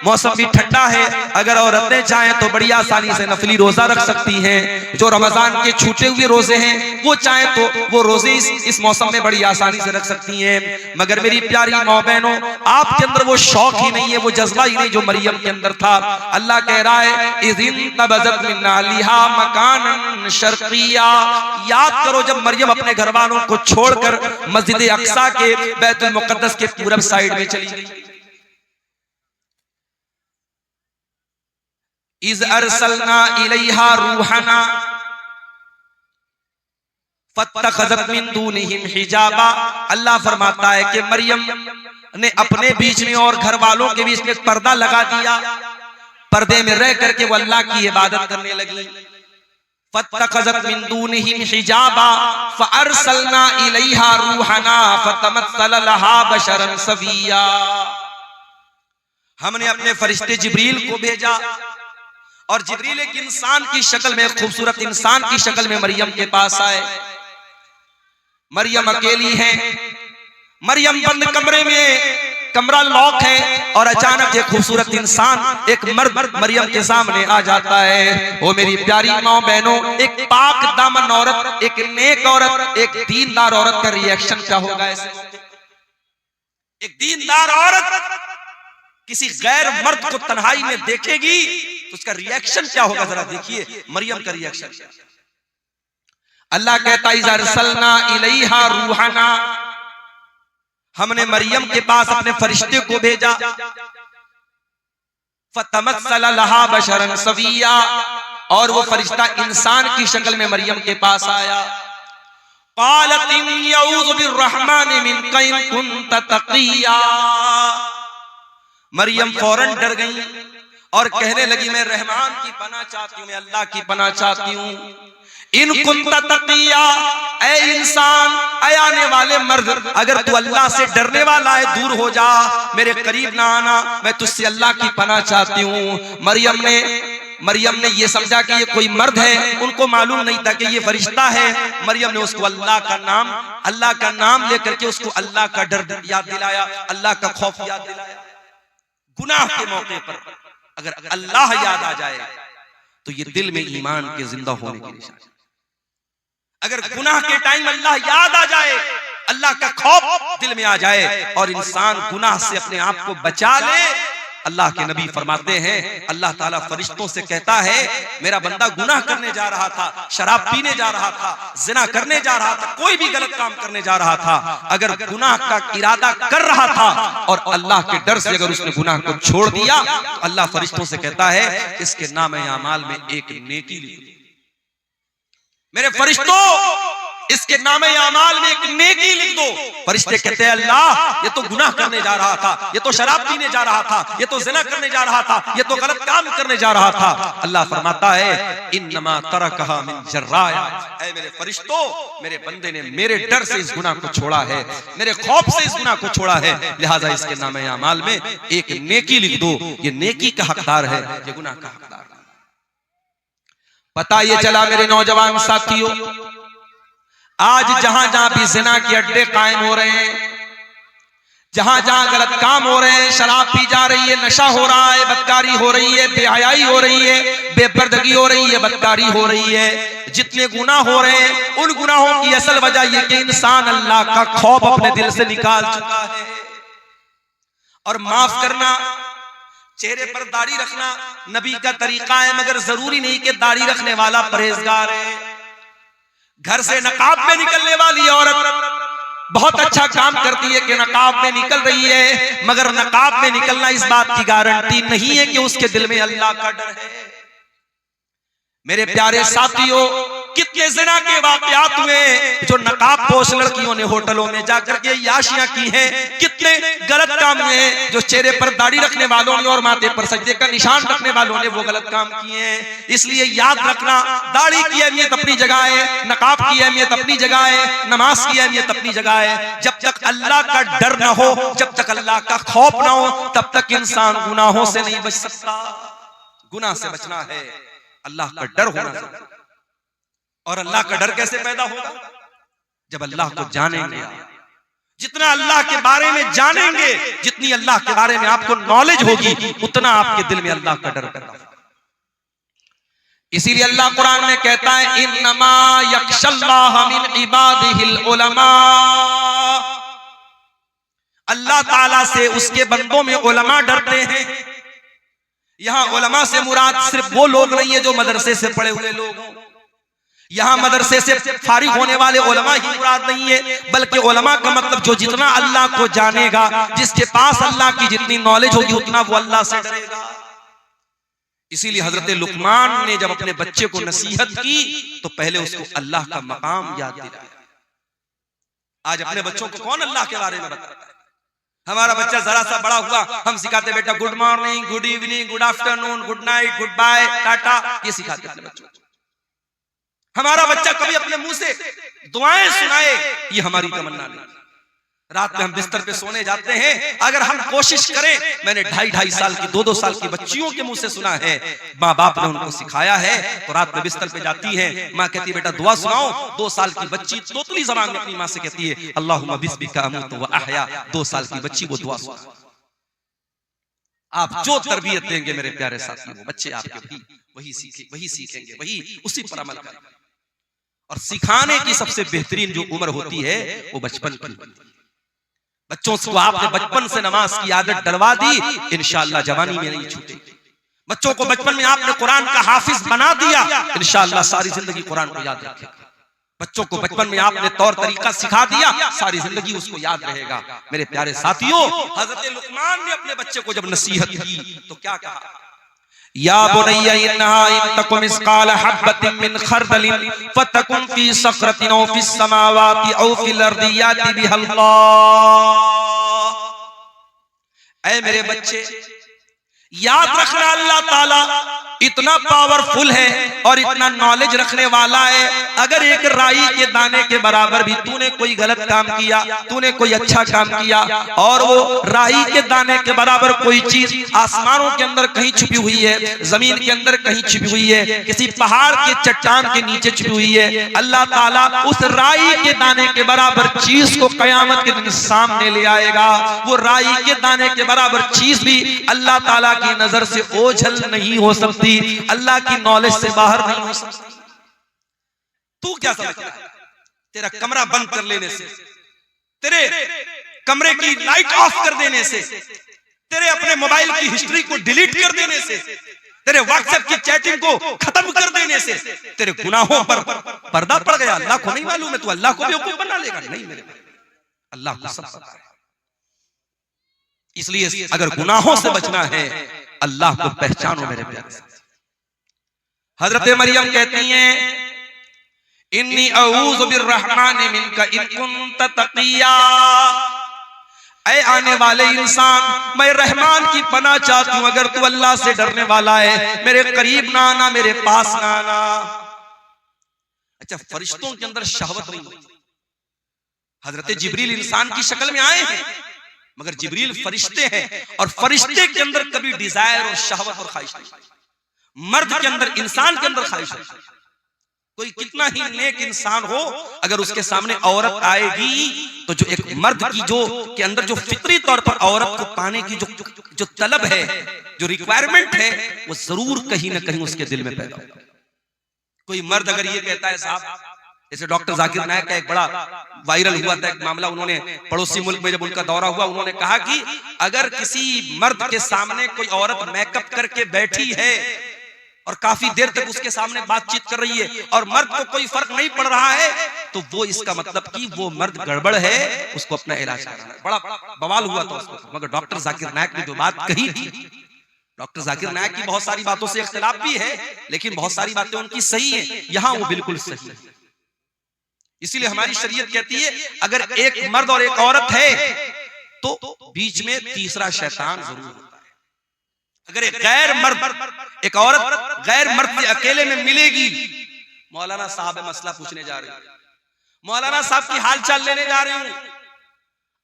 मौसम भी ठंडा है। अगर औरतें चाहें तो बड़ी आसानी से नफली रोजा रख सकती हैं। जो रमजान के छूटे हुए रोजे हैं वो चाहें तो वो रोजे इस मौसम में बड़ी आसानी से रख सकती हैं। मगर मेरी प्यारी माँ बहनों, आपके अंदर वो शौक ही नहीं है, वो जज्बा ही नहीं जो मरियम के अंदर था। अल्लाह कह रहा है इज़िन तबज़त मिन अहलिहा मकानन शर्किया। याद करो जब मरियम अपने घर वालों को छोड़कर मस्जिद अक्सा के, बैतुल मुक़द्दस के पूरब साइड में चली गई। इज़ अरसलना इलैहा रूहना फत्तखज़त मिन दूनिहिम हिजाबा। अल्लाह फरमाता है कि मरियम ने अपने बीच में और घर वालों के बीच में पर्दा लगा दिया, पर्दे में रह करके वो अल्लाह की इबादत करने लगी। फत्तखज़त मिन दूनिहिम हिजाबा फअरसलना इलैहा रूहना फतमस्सल लहा बशरन सविया। हमने अपने फरिश्ते जिब्रील को भेजा और जिब्रील एक इंसान की शक्ल में, खूबसूरत इंसान की शक्ल में मरियम के पास आए। मरियम अकेली है, मरियम बंद कमरे में, कमरा लॉक है और अचानक एक खूबसूरत इंसान, एक मर्द मरियम के सामने आ जाता है। वो मेरी प्यारी माँ बहनों, एक पाक दामन औरत, एक नेक औरत, एक दीनदार औरत का रिएक्शन क्या होगा ऐसे? एक दीनदार औरत किसी गैर मर्द को तन्हाई में देखेगी तो उसका रिएक्शन क्या होगा, जरा देखिए मरियम का रिएक्शन। अल्लाह कहता है इज़ अरसलना इलैहा रूहना, हमने मरियम के पास अपने फरिश्ते को भेजा। फतमस्सल लहा बशरन सविया, और वो फरिश्ता इंसान की शक्ल में मरियम के पास आया। क़ालत इन्नी अऊज़ु बिर्रहमानि मिनका इन कुन्त तक़िया। मरियम फौरन डर गई और कहने लगी मैं रहमान की पनाह चाहती हूँ, मैं अल्लाह की पनाह चाहती हूँ। इन कुन्त तक़िया, ऐ इंसान, ऐ आने वाले मर्द, अगर तू अल्लाह से डरने वाला है दूर हो जा, मेरे करीब ना आना, मैं तुझसे अल्लाह की पनाह चाहती हूँ। मरियम ने ये समझा कि ये कोई मर्द है, उनको मालूम नहीं था कि ये फरिश्ता है। मरियम ने उसको अल्लाह का नाम लेकर के उसको अल्लाह का डर याद दिलाया, अल्लाह का खौफ याद दिलाया। गुनाह के मौके पर अगर अल्लाह याद आ जाए तो ये दिल में ईमान के जिंदा होने की निशानी। अगर गुनाह के टाइम अल्लाह याद आ जाए, अल्लाह का खौफ दिल में आ जाए और इंसान गुनाह से अपने आप को बचा ले, अल्लाह के नबी फरमाते हैं अल्लाह ताला फरिश्तों से कहता है मेरा बंदा गुनाह करने जा रहा था, शराब पीने जा रहा था, जिना करने जा रहा था, कोई भी गलत काम करने जा रहा था, अगर गुनाह का इरादा कर रहा था और अल्लाह के डर से अगर उसने गुनाह को छोड़ दिया तो अल्लाह फरिश्तों से कहता है इसके नामे आमाल में एक नेकी लिख दो। मेरे फरिश्तों, इसके नामे आमाल में एक नेकी लिख दो। फरिश्ते कहते हैं अल्लाह ये तो गुनाह करने जा रहा था, ये तो शराब पीने जा रहा था, ये तो ज़िना करने जा रहा था, ये तो गलत काम करने जा रहा था। अल्लाह फरमाता है इन्नमा तरकहा मिन जर्राया, ऐ मेरे फरिश्तों, मेरे बंदे ने मेरे डर से इस गुनाह को छोड़ा है, मेरे खौफ से इस गुनाह को छोड़ा है, लिहाजा इसके नामे आमाल में एक नेकी लिख दो। ये नेकी का हकदार है, ये गुनाह का हकदार। पता ये चला मेरे नौजवान साथियों, आज जहां जहां भी जिना के अड्डे कायम हो रहे हैं, जहां जहां गलत काम हो रहे हैं, शराब पी जा रही है, नशा हो रहा है, बदकारी हो रही है, बेहयाई हो रही है, बेपर्दगी हो रही है, बदकारी हो रही है, जितने गुनाह हो रहे हैं उन गुनाहों की असल वजह यह कि इंसान अल्लाह का खौफ अपने दिल से निकाल चुका है। और माफ करना, चेहरे पर दाढ़ी रखना नबी का तरीका है, मगर जरूरी नहीं कि दाढ़ी रखने वाला परहेजगार है। घर से नकाब में निकलने वाली औरत बहुत अच्छा काम करती है कि नकाब में निकल रही है, मगर नकाब में निकलना इस बात की गारंटी नहीं है कि उसके दिल में अल्लाह का डर है। मेरे प्यारे साथियों, कितने ज़िना के वाक़यात हुए जो नकाब पोश लड़कियों ने होटलों में जाकर के याशियां की हैं। कितने गलत काम हुए जो चेहरे पर दाढ़ी रखने वालों ने और माथे पर सजदे का निशान रखने वालों ने वो गलत काम किए हैं। इसलिए याद रखना, दाढ़ी की अहमियत अपनी जगह है, नकाब की अहमियत अपनी जगह है, नमाज की अहमियत अपनी जगह है। जब तक अल्लाह का डर ना हो, जब तक अल्लाह का खौफ ना हो, तब तक इंसान गुनाहों से नहीं बच सकता। गुनाह से बचना है, अल्लाह का डर होना चाहिए। और अल्लाह का डर कैसे पैदा होगा? जब अल्लाह को जानेंगे। जितना अल्लाह के बारे में जानेंगे, जितनी अल्लाह के बारे में आपको नॉलेज होगी, उतना आपके दिल में अल्लाह का डर पैदा होगा। इसीलिए अल्लाह कुरान में कहता है, इन्नमा यख्शल्लाह मिन इबादिहिल उलमा। अल्लाह ताला से उसके बंदों में उलमा डरते हैं। यहां उलमा से मुराद सिर्फ वो लोग नहीं है जो मदरसे से पढ़े हुए लोग हों। यहां मदरसे से फारिग होने वाले उलमा ही मुराद नहीं है, बल्कि उलमा का मतलब जो जितना अल्लाह को जानेगा, जिसके पास अल्लाह की जितनी नॉलेज होगी, उतना वो अल्लाह से डरेगा। इसीलिए हजरत लुकमान ने जब अपने बच्चे को नसीहत की तो पहले उसको अल्लाह का मकाम याद दिलाया। आज अपने बच्चों को कौन अल्लाह के बारे में बताता है? हमारा बच्चा जरा सा बड़ा हुआ, हम सिखाते बेटा good morning, good evening, good afternoon, good night, good bye, tata, ये सिखाते अपने बच्चों को। हमारा बच्चा कभी अपने मुंह से दुआएं सुनाए, ये हमारी तमन्ना नहीं। रात में हम बिस्तर पे सोने जाते हैं, अगर हम कोशिश करें, मैंने 2.5 साल की 2-2 साल की बच्चियों के मुंह से सुना है, माँ बाप ने उनको सिखाया है, तो रात में बिस्तर पे जाती है, माँ कहती है बेटा दुआ सुनाओ। 2 साल की बच्ची तोतली ज़बान में अपनी माँ से कहती है अल्लाहुम्मा बिस्मिका अमूतु व अहया। 2 साल की बच्ची वो दुआ सुना। आप जो तरबियत देंगे मेरे प्यारे साथियों, वो बच्चे आपके वही सीखेंगे, वही उसी पर अमल करेंगे। और सिखाने की सबसे बेहतरीन जो उम्र होती है वो बचपन की होती है। बच्चों को आपने बचपन से नमाज की आदत डलवा दी, इंशाअल्लाह जवानी में नहीं छूटेगी। बच्चों को बचपन में आपने कुरान का हाफिज बना दिया, इंशाअल्लाह सारी जिंदगी कुरान को याद रखेगा। बच्चों को बचपन में आपने तौर तरीका सिखा दिया, सारी जिंदगी उसको याद रहेगा। मेरे प्यारे साथियों, हजरत लुकमान ने अपने बच्चे को जब नसीहत की तो क्या कहा? या बुनय्या इन्नहा इन तकुम मिस्काल हब्बतिन मिन खरदलिन फतकुन फी सखरतिन औ फिस समावाति औ फिल अर्दि याति बिहल्लाह। ऐ मेरे बच्चे, याद रखना अल्लाह ताला इतना पावरफुल है और इतना नॉलेज रखने वाला है। अगर एक राई के दाने के बराबर भी तूने कोई गलत काम किया, तूने कोई अच्छा काम किया, और वो राई के दाने के बराबर कोई चीज आसमानों के अंदर कहीं छुपी हुई है, जमीन के अंदर कहीं छुपी हुई है, किसी पहाड़ के चट्टान के नीचे छुपी हुई है, अल्लाह ताला उस राई के दाने के बराबर चीज को कयामत के दिन सामने ले आएगा। वो राई के दाने के बराबर चीज भी अल्लाह ताला की नजर से ओझल नहीं हो सकती, अल्लाह की नॉलेज से बाहर नहीं हो सकती। तू क्या समझता है? तेरा कमरा बंद कर लेने से, तेरे कमरे की लाइट ऑफ कर देने से, तेरे अपने मोबाइल की हिस्ट्री को डिलीट कर देने से, तेरे व्हाट्सएप की चैटिंग को खत्म कर देने से तेरे गुनाहों पर पर्दा पड़ गया। अल्लाह को नहीं मालूम है, तू अल्लाह को बेवकूफ बना लेगा? नहीं मेरे भाई, अल्लाह को सब पता है। इसलिए अगर गुनाहों से बचना है, अल्लाह को पहचानो मेरे प्यारे। हजरत मरियम कहती हैं इन्नी अऊज़ु बिर्रहमानि मिनका इन कुन्त तक़िया। ऐ आने वाले इंसान, मैं रहमान की पनाह चाहती हूं, अगर तू अल्लाह से डरने वाला है, मेरे करीब ना आना, मेरे पास ना आना। अच्छा, फरिश्तों के अंदर शहवत नहीं होती। हजरत जिब्रील इंसान की शक्ल में आए हैं, मगर जिब्रील फरिश्ते हैं, और फरिश्ते के अंदर कभी डिजायर और शहवत और ख्वाहिश नहीं। मर्द के अंदर, इंसान के अंदर ख्वाहिश है। कोई कितना ही नेक इंसान हो, अगर उसके सामने औरत आएगी तो जो एक मर्द की जो के अंदर जो फितरी तौर पर औरत को पाने की जो तलब है, जो रिक्वायरमेंट है, वो जरूर कहीं ना कहीं उसके दिल में पैदा होगा। कोई मर्द अगर ये कहता है, साहब, जैसे डॉक्टर जाकिर नायक का एक बड़ा वायरल हुआ था एक मामला, उन्होंने पड़ोसी मुल्क में जब उनका दौरा हुआ, उन्होंने कहा कि अगर किसी मर्द के सामने कोई औरत मेकअप करके बैठी है और काफी देर तक उसके सामने बातचीत कर रही है और मर्द को कोई फर्क नहीं पड़ रहा है, तो वो इसका मतलब कि वो मर्द गड़बड़ है, उसको अपना इलाज कराना है। बड़ा बवाल हुआ था उसको। मगर डॉक्टर जाकिर नायक ने जो बात कही थी, डॉक्टर जाकिर नायक की बहुत सारी बातों से इख्तिलाफ भी है, लेकिन बहुत सारी बातें उनकी सही है, यहां वो बिल्कुल सही है। इसीलिए हमारी शरीयत कहती है अगर एक मर्द और एक औरत है तो बीच में तीसरा शैतान जरूर होता है। अगर एक गैर मर्द एक औरत गैर मर्द से अकेले में मिलेगी, मौलाना साहब मसला पूछने जा रहे हैं, मौलाना साहब की हाल चाल लेने जा रही हूं,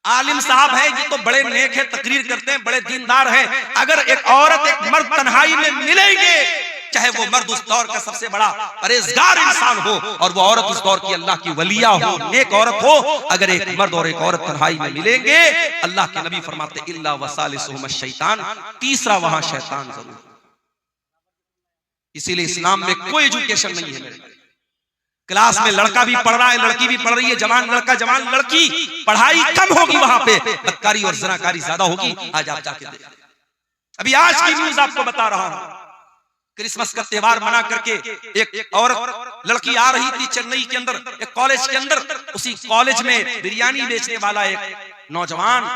आलिम साहब है ये तो बड़े नेक है, तकरीर करते हैं, बड़े दीनदार हैं, अगर एक औरत एक मर्द तन्हाई में मिलेंगे, चाहे वो मर्द उस दौर का सबसे बड़ा परहेजगार इंसान हो और वो औरत उस दौर की अल्लाह की वलिया हो, नेक औरत हो, अगर एक मर्द और एक औरत तन्हाई में मिलेंगे, अल्लाह के नबी फरमाते इल्ला वसालिसुहुम शैतान, तीसरा वहां शैतान जरूर। इसीलिए इस्लाम में कोई एजुकेशन नहीं है मेरे। क्लास में लड़का भी पढ़ रहा है, लड़की भी पढ़ रही है, जवान लड़का जवान लड़की, पढ़ाई कम होगी वहां पे, बदकारी और ज़नाकारी ज्यादा होगी। आज आप जाके देख, अभी आज की न्यूज आपको बता रहा हूं, क्रिसमस का त्योहार मना करके एक औरत लड़की आ रही थी चेन्नई के अंदर एक कॉलेज के अंदर, उसी कॉलेज में बिरयानी बेचने वाला एक नौजवान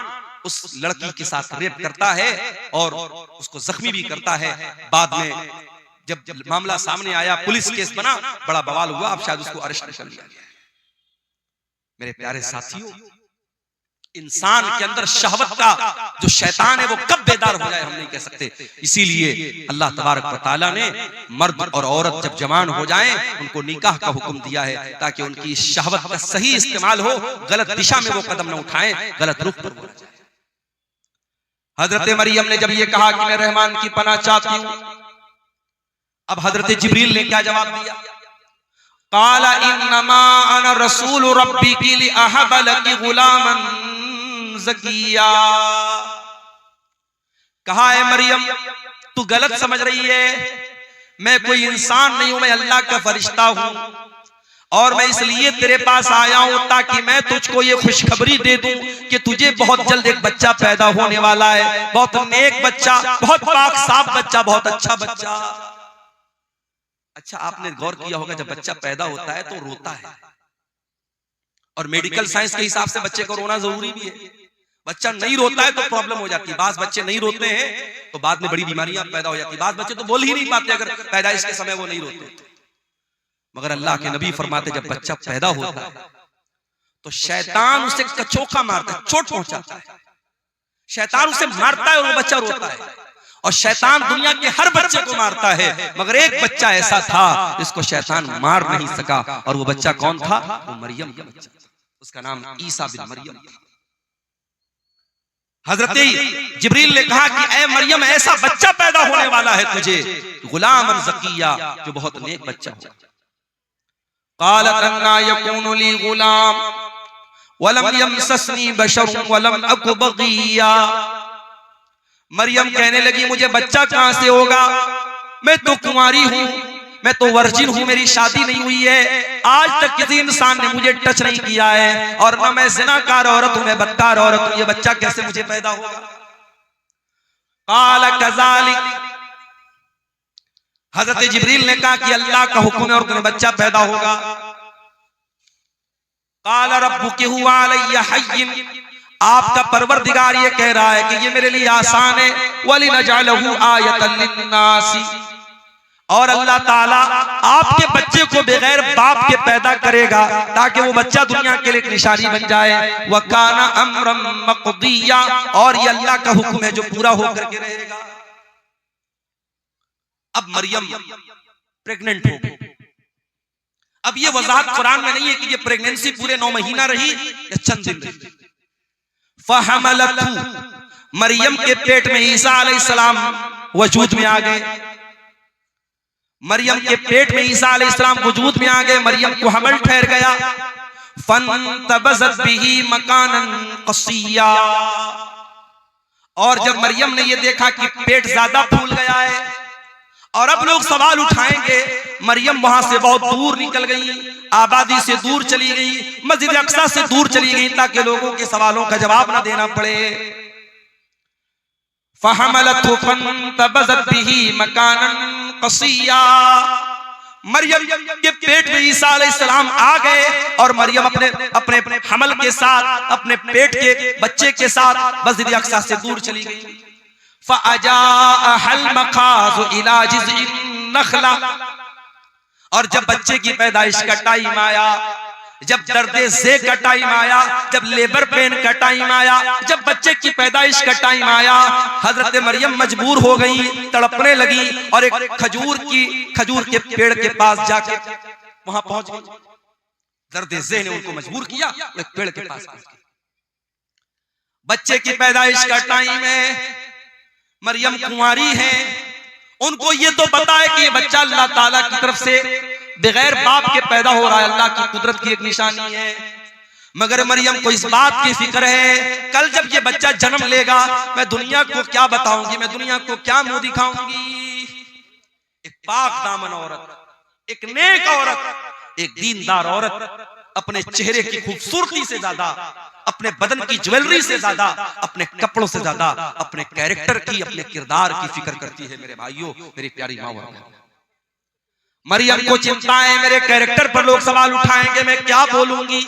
उस लड़की के साथ रेप करता है और उसको जख्मी भी करता है। बाद में जब मामला सामने आया, पुलिस केस बना, बड़ा बवाल हुआ, अब शायद उसको अरेस्ट कर लिया गया। मेरे प्यारे साथियों, इंसान के अंदर शहवत का जो शैतान है वो कब बेदार हो जाए हम नहीं कह सकते। इसीलिए अल्लाह तबारक व तआला ने मर्द और औरत जब जवान हो जाएं उनको निकाह का हुक्म दिया है, ताकि उनकी शहवत का सही इस्तेमाल हो, गलत दिशा में वो कदम न उठाएं, गलत रुख पर बोला जाए। हजरत मरियम ने जब ये कहा कि मैं रहमान की पनाह चाहती हूं, अब हजरत जिब्रील ने क्या जवाब दिया? काला इन्नमा अना रसूल रब्बिकी लिअहब लकी गुलामन ज़किया। कहा है मरियम तू गलत समझ रही है, मैं कोई इंसान नहीं हूं, मैं अल्लाह का फरिश्ता हूं और मैं इसलिए तेरे पास आया हूं ताकि मैं तुझको ये खुशखबरी दे दूं कि तुझे बहुत जल्द एक बच्चा पैदा होने वाला है, बहुत नेक बच्चा, बहुत पाक साफ बच्चा, बहुत अच्छा बच्चा। अच्छा, आपने गौर किया होगा जब बच्चा पैदा होता है तो रोता है, और मेडिकल साइंस के हिसाब से बच्चे को रोना जरूरी भी है। बच्चा नहीं रोता है तो प्रॉब्लम हो जाती है, बास बच्चे नहीं रोते हैं तो बाद में बड़ी बीमारियां पैदा हो जाती है, बास बच्चे तो बोल ही नहीं पाते अगर पैदाइश के समय वो नहीं रोते। मगर अल्लाह के नबी फरमाते जब बच्चा पैदा होता है तो शैतान उसे कचोका मारता है, चोट पहुंचाता है, शैतान उसे मारता है और वो बच्चा रोता है। और शैतान दुनिया के हर बच्चे को मारता है, मगर एक बच्चा ऐसा था जिसको शैतान मार नहीं सका, और वो बच्चा कौन था? वो मरियम का बच्चा था, उसका नाम ईसा बिन मरियम था। हजरत जिब्रील ने कहा कि ऐ मरियम ऐसा बच्चा पैदा होने वाला है तुझे, गुलामन ज़किया, जो बहुत नेक बच्चा हो। क़ालत अन्ना यकूनु ली गुलाम वलम यमससनी बशरुन वलम अकु बग़िया। मरियम कहने लगी मुझे बच्चा कहां से होगा, मैं तो कुंवारी हूं, मैं तो वर्जिन हूं, मेरी शादी नहीं हुई है, आज तक किसी इंसान ने मुझे टच नहीं किया है, और न मैं ज़िनाकार औरत हूं, मैं बदकार औरत हूं, ये बच्चा कैसे मुझे पैदा होगा? क़ाल कज़ालिक, हज़रत जिब्रील ने कहा कि अल्लाह का हुक्म है और तुम्हें बच्चा पैदा होगा। क़ाल रब्बुकी हुवा अलैया हय्यिन, आपका परवरदिगार ये कह रहा है कि ये मेरे लिए आसान है, वलिनजअलहु आयतन लिन्नासी, और अल्लाह ताला आपके बच्चे को बगैर बाप के पैदा करेगा ताकि वो बच्चा दुनिया के लिए एक निशानी बन जाए। वकाना अम्रम मक़दिया, और ये अल्लाह का हुक्म है जो पूरा होकर के रहेगा। अब मरियम प्रेग्नेंट हो गई। अब ये वजाहत कुरान में नहीं है कि ये प्रेगनेंसी पूरे 9 महीना रही या चंद दिन रही। फहमलतहु, मरियम के पेट में ईसा अलैहिस्सलाम वजूद में आ गए, मरियम के पेट में ईसा अलैहिस्सलाम वजूद में आ गए, मरियम को हमल ठहर गया। फंतबज़त बिही मकानन क़सिया, और जब मरियम ने यह देखा कि पेट ज्यादा फूल गया है और अब लोग सवाल उठाएंगे, मरियम वहां से बहुत दूर निकल गई, आबादी से दूर चली गई, मस्जिद अक्सा से दूर चली गई ताकि लोगों के सवालों का जवाब ना देना पड़े। फहमलतहु फंतबज़त बिही मकानन क़सिया। मरियम के पेट में ईसा अलैहिस्सलाम आ गए और मरियम अपने हमल के साथ, अपने पेट के बच्चे के साथ मस्जिद अक्सा से दूर चली गई। फ़अजाअहल मखाज़ु इला जिज़इन नख़ला, और जब बच्चे की पैदाइश का टाइम आया, जब दर्दे ज़े का टाइम आया, जब लेबर पेन का टाइम आया, जब बच्चे की पैदाइश का टाइम आया, हजरत मरियम मजबूर हो गई, तड़पने लगी और एक खजूर के पेड़ के पास जाके वहां पहुंच गई। दर्दे ज़े ने उनको मजबूर किया, एक पेड़ के पास पहुंच गई। बच्चे की पैदाइश का टाइम है, मरियम कुंवारी है, उनको ये तो पता है कि ये बच्चा अल्लाह ताला की तरफ से बगैर बाप के पैदा हो रहा है, अल्लाह की कुदरत की एक निशानी है। मगर मरियम को इस बात की फिक्र है, कल जब ये बच्चा जन्म लेगा मैं दुनिया को क्या बताऊंगी, मैं दुनिया को क्या मुंह दिखाऊंगी। एक पाक दामन औरत, एक नेक औरत, एक दीनदार औरत अपने चेहरे की खूबसूरती से ज्यादा, अपने बदन की ज्वेलरी से ज्यादा, अपने कपड़ों से ज्यादा अपने कैरेक्टर की, अपने किरदार की फिक्र करती है। मेरे भाइयों, मेरी प्यारी माँ, मरियम को चिंता है मेरे कैरेक्टर पर लोग सवाल उठाएंगे, मैं क्या बोलूंगी।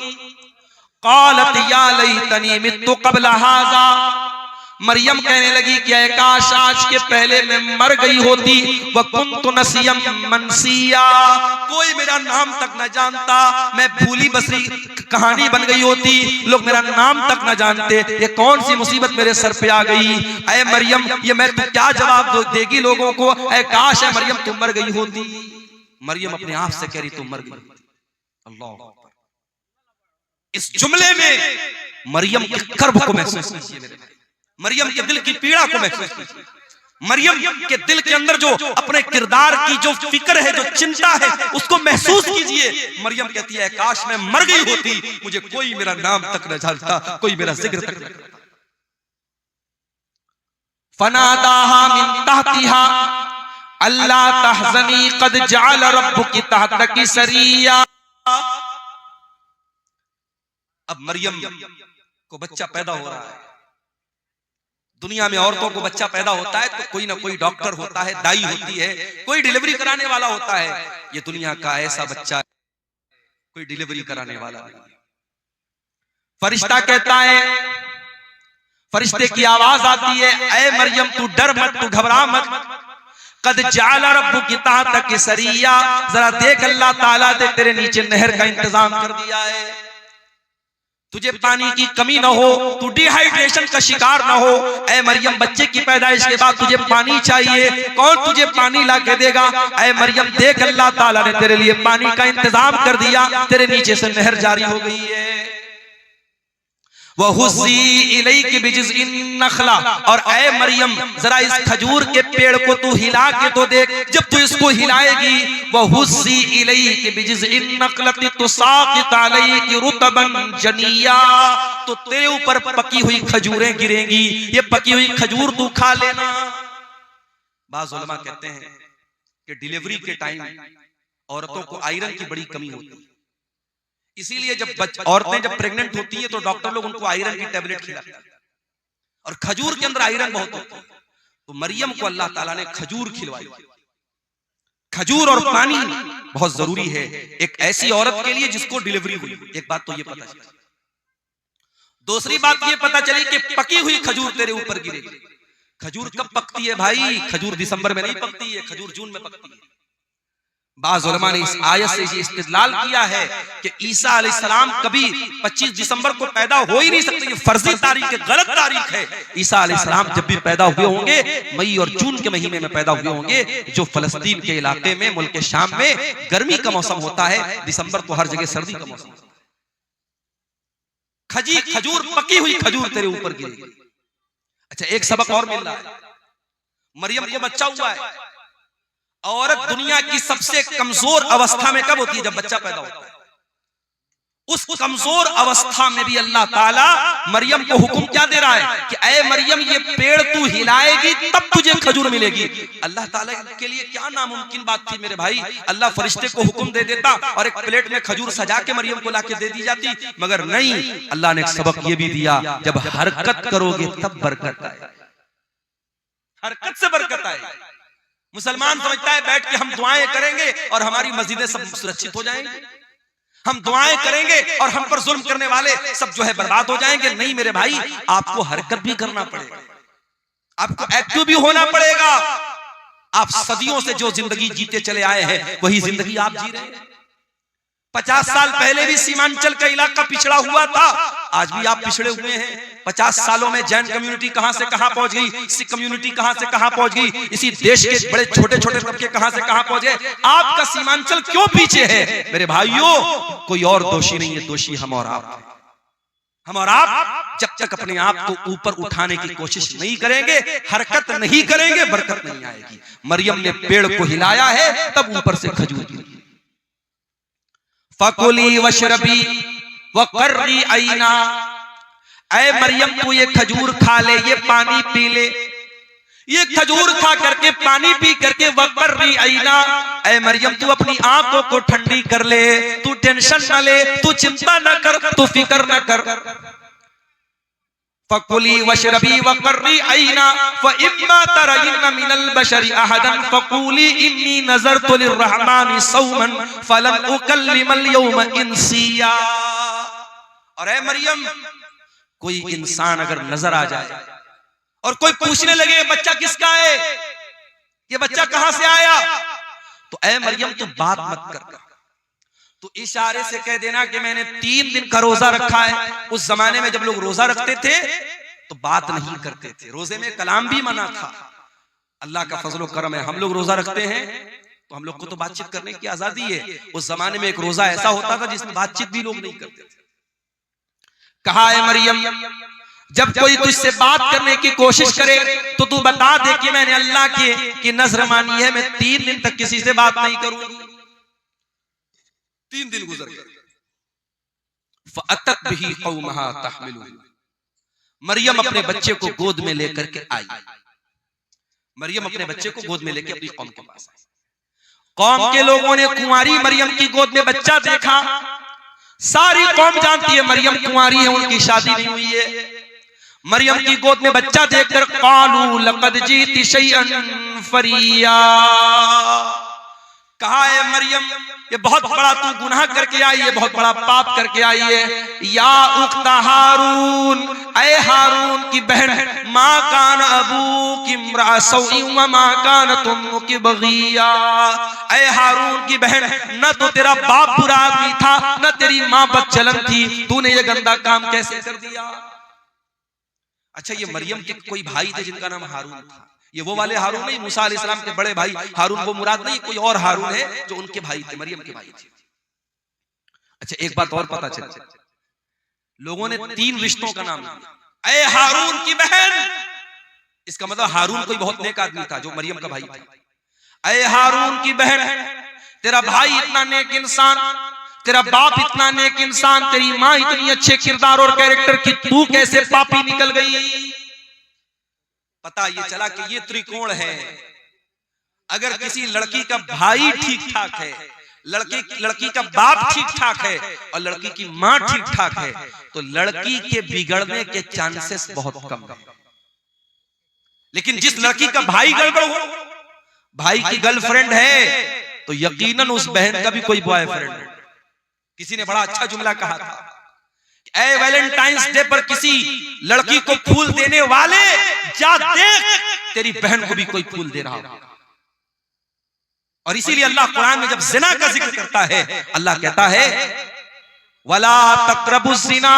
क़ालत या लैतनी मित्तु क़ब्ल हाज़ा, मरियम कहने लगी कि काश आज के पहले मैं मर गई होती। व कुन्तु नसियम मनसिया, कोई मेरा नाम तक न जानता, मैं भूली बसरी कहानी बन गई होती, लोग मेरा नाम तक न जानते। ये कौन सी मुसीबत मेरे सर पे आ गई। ऐ मरियम, ये मैं तो क्या जवाब देगी लोगों को। ऐ काश है मरियम तुम मर गई होती। मरियम अपने आप से कह रही तुम मर गई। अल्लाह, इस जुमले में मरियम के कर्ब को महसूस कीजिए मेरे भाई, मरियम के दिल की पीड़ा को महसूस कीजिए। मरियम के दिल के अंदर जो अपने किरदार की जो फिक्र है, जो चिंता है, उसको महसूस कीजिए। मरियम कहती है काश मैं मर गई होती, मुझे कोई मेरा नाम तक न जानता, कोई मेरा जिक्र तक न करता। फनादाहा मिन तहतिहा अल्ला तहज़नी क़द जअल रब्बुकी तहतकी सरिया। अब मरियम को बच्चा पैदा हो रहा है। दुनिया में औरतों को बच्चा पैदा होता है तो कोई ना कोई डॉक्टर होता है, दाई होती है, कोई डिलीवरी कराने वाला होता है। ये दुनिया का ऐसा बच्चा है, कोई डिलीवरी कराने वाला नहीं। फरिश्ता कहता है, फरिश्ते की आवाज आती है, ऐ मरियम तू डर मत, तू घबरा मत। कद जअल रब्बुकी तहतकी सरिया, जरा देख अल्लाह ताला ने तेरे नीचे नहर का इंतजाम कर दिया है, तुझे पानी की कमी ना हो, तू डिहाइड्रेशन का शिकार ना हो। ऐ मरियम, बच्चे की पैदाइश के बाद तुझे पानी चाहिए, कौन तुझे पानी ला के देगा। ऐ मरियम देख अल्लाह ताला ने तेरे लिए पानी का इंतजाम कर दिया, तेरे नीचे से नहर जारी हो गई है। वहुज़्ज़ी इलैकी बिजिज़इन नख़ला, और ऐ मरियम जरा इस खजूर के पेड़ को तू हिला के तो देख, जब तू इसको हिलाएगी, वहुज़्ज़ी इलैकी बिजिज़इन नख़लति तुसाक़ित अलैकी रुतबन जनिया, तो तेरे ऊपर पकी हुई खजूरें गिरेंगी, ये पकी हुई खजूर तू खा लेना। बाज़ उलमा कहते हैं कि डिलीवरी के टाइम औरतों को आयरन की बड़ी कमी होती है, इसीलिए जब औरतें जब प्रेग्नेंट होती हैं तो डॉक्टर लोग उनको आयरन की टेबलेट खिलाते हैं, और खजूर के अंदर आयरन बहुत होता है। तो मरियम को अल्लाह ताला ने खजूर खिलवाई। खजूर और पानी बहुत जरूरी है एक ऐसी औरत के लिए जिसको डिलीवरी हुई। एक बात तो ये पता चली। दूसरी बात ये पता चली कि पकी हुई खजूर तेरे ऊपर गिरेगी। खजूर कब पकती है भाई? खजूर दिसंबर में नहीं पकती है, खजूर जून में पकती है। बाज़ उलमा ने इस आयत से ये इस्तिदलाल किया है कि ईसा अलैहिस्सलाम कभी 25 दिसंबर को पैदा हो ही नहीं सकते, ये फर्जी तारीख है, गलत तारीख है। ईसा अलैहिस्सलाम जब भी पैदा हुए होंगे मई और जून के महीने में पैदा हुए होंगे, जो फलस्तीन के इलाके में मुल्क शाम में गर्मी का मौसम होता है, दिसंबर तो हर जगह सर्दी का मौसम होता है। खजूर पकी हुई खजूर तेरे ऊपर गिरेगी। अच्छा, एक सबक और मिल रहा है। मरियम को बच्चा हुआ है। औरत दुनिया की सबसे कमजोर अवस्था में कब होती है? जब बच्चा पैदा होता है। उस कमजोर अवस्था में भी अल्लाह ताला मरियम को हुक्म क्या दे रहा है कि ऐ मरियम ये पेड़ तू हिलाएगी तब तुझे खजूर मिलेगी। अल्लाह ताला के लिए क्या नामुमकिन बात थी मेरे भाई। अल्लाह फरिश्ते को हुक्म दे देता और एक प्लेट में खजूर सजा के मरियम को लाके दे दी जाती, मगर नहीं, अल्लाह ने एक सबक ये भी दिया, जब हरकत करोगे तब बरकत आए, हरकत से बरकत आए। मुसलमान समझता है बैठ के हम दुआएं करेंगे और हमारी मस्जिदें सब सुरक्षित हो जाएंगी, हम दुआएं करेंगे और हम पर जुल्म करने वाले सब जो है बर्बाद हो जाएंगे। नहीं मेरे भाई, आपको हरकत भी करना पड़ेगा, आपको एक्टिव भी होना पड़ेगा। आप सदियों से जो जिंदगी जीते चले आए हैं वही जिंदगी आप जी रहे हैं। 50 साल पहले भी सीमांचल का इलाका पिछड़ा हुआ था, आज भी आप पिछड़े हुए हैं। 50 सालों में जैन कम्युनिटी कहां से कहां पहुंच गई, सिख कम्युनिटी कहां से कहां पहुंच गई, इसी देश के बड़े छोटे छोटे तबके कहां से कहां पहुंच गए। आपका सीमांचल क्यों पीछे है मेरे भाइयों? कोई और दोषी नहीं है, दोषी हम और आप हैं। हम और आप जब तक अपने आप को ऊपर उठाने की कोशिश नहीं करेंगे, हरकत नहीं करेंगे, बरकत नहीं आएगी। मरियम ने पेड़ को हिलाया है तब ऊपर से खजूर गिरी। फकुली वशरबी वकर्री आईना, ऐ मरियम तू ये खजूर खा ले, ये पानी पी ले, ये खजूर खा करके पानी पी करके वकर्री आईना, ऐ मरियम तू अपनी आंखों को ठंडी कर ले, तू टेंशन न ले, तू चिंता न कर, तू फिक्र न कर। फकुली वशरबी वकर्री आईना फइम्मा तरयिन मिनल बशरि अहदन फकुली इन्नी नज़रतु लिर्रहमानि सौमन फलन उकल्लिमल यौम इंसिया। और ऐ मरियम, कोई इंसान अगर नजर आ जाए और कोई पूछने लगे ये बच्चा किसका है, ये बच्चा कहां से आया, तो ऐ मरियम तू बात मत कर, तो इशारे से कह देना कि मैंने 3 दिन का रोजा रखा है। उस जमाने में जब लोग रोजा रखते थे तो बात नहीं करते थे, रोजे में कलाम भी मना था। अल्लाह का फजल करम है, हम लोग रोजा रखते हैं तो हम लोग को तो बातचीत करने की आजादी है। उस जमाने में एक रोजा ऐसा होता था जिसमें बातचीत भी लोग नहीं करते थे। कहा है मरियम, जब कोई तुझसे बात करने की कोशिश करे तो तू बता दे कि मैंने अल्लाह की नजर मानी है, मैं 3 दिन तक किसी से बात नहीं करूंगी। 3 दिन गुजर गए। फअतत बिही कौमहा तहमिलु, मरियम अपने बच्चे को गोद में लेकर के आई। मरियम अपने बच्चे को गोद में लेकर अपनी कौम के पास आई। कौम के लोगों ने कुंवारी मरियम की गोद में बच्चा देखा। सारी कौम जानती है मरियम कुंवारी है, उनकी शादी नहीं हुई है। मरियम की गोद में बच्चा देखकर कालू लक़द जीती शैअन फरिया, कहा है मरियम ये बहुत बड़ा तू गुनाह करके आई है, बहुत बड़ा पाप करके आई है। या उख्ता हारून, ऐ हारून की बहन, माँ कान अबू की इम्रा सौई व माँ कान तुम की बगिया, ऐ हारून की बहन, न तो तेरा बाप बुरा आदमी था न तेरी माँ बदचलन थी, तूने ये गंदा काम कैसे कर दिया। अच्छा, ये मरियम के कोई भाई थे जिनका नाम हारून था। ये वो वाले हारून नहीं, मूसा अलैहिस्सलाम के बड़े भाई हारून, वो मुराद नहीं, कोई और हारून है जो उनके भाई थे, मरियम के भाई थे। अच्छा, एक बात और पता चला, लोगों ने 3 रिश्तों का नाम दिया। ऐ हारून की बहन, इसका मतलब हारून कोई बहुत नेक आदमी था जो मरियम का भाई था। ऐ हारून की बहन, तेरा भाई इतना नेक इंसान, तेरा बाप इतना नेक इंसान, तेरी माँ इतनी अच्छे किरदार और कैरेक्टर की, तू कैसे पापी निकल गई। पता ये चला कि ये त्रिकोण है। अगर किसी लड़की का भाई ठीक ठाक है, लड़की का बाप ठीक ठाक है और लड़की की माँ ठीक ठाक है, तो लड़की के बिगड़ने के चांसेस बहुत कम है। लेकिन जिस लड़की का भाई गड़बड़ हो, भाई की गर्लफ्रेंड है, तो यकीनन उस बहन का भी कोई बॉयफ्रेंड है। किसी ने बड़ा अच्छा जुमला कहा था, ऐ वैलेंटाइंस डे पर किसी लड़की को फूल देने वाले, जा देख तेरी बहन को भी कोई फूल दे रहा हो। और इसीलिए अल्लाह कुरान में जब जिना का जिक्र करता है, अल्लाह कहता है वला तक़रबुज़ ज़िना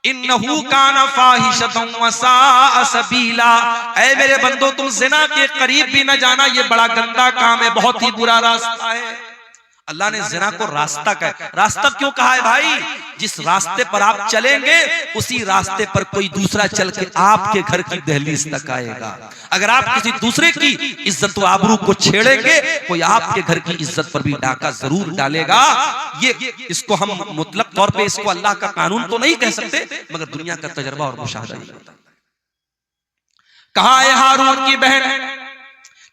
इन्नहु काना फ़ाहिशतन व साअ सबीला, ऐ मेरे बंदो तुम जिना के करीब भी न जाना, ये बड़ा गंदा काम है, बहुत ही बुरा रास्ता है। अल्लाह ने जिना को रास्ता कहा। रास्ता क्यों कहा है भाई? जिस रास्ते पर आप चलेंगे उसी रास्ते पर कोई दूसरा चल के आपके घर की दहलीज तक आएगा। अगर आप किसी दूसरे की इज्जत व आबरू को छेड़ेंगे, कोई आपके घर की इज्जत पर भी डाका जरूर डालेगा। ये इसको हम मुतलक तौर पे इसको अल्लाह का कानून तो नहीं कह सकते, मगर दुनिया का तजर्बा और मुशाहदा। कहा है हारून की बहन,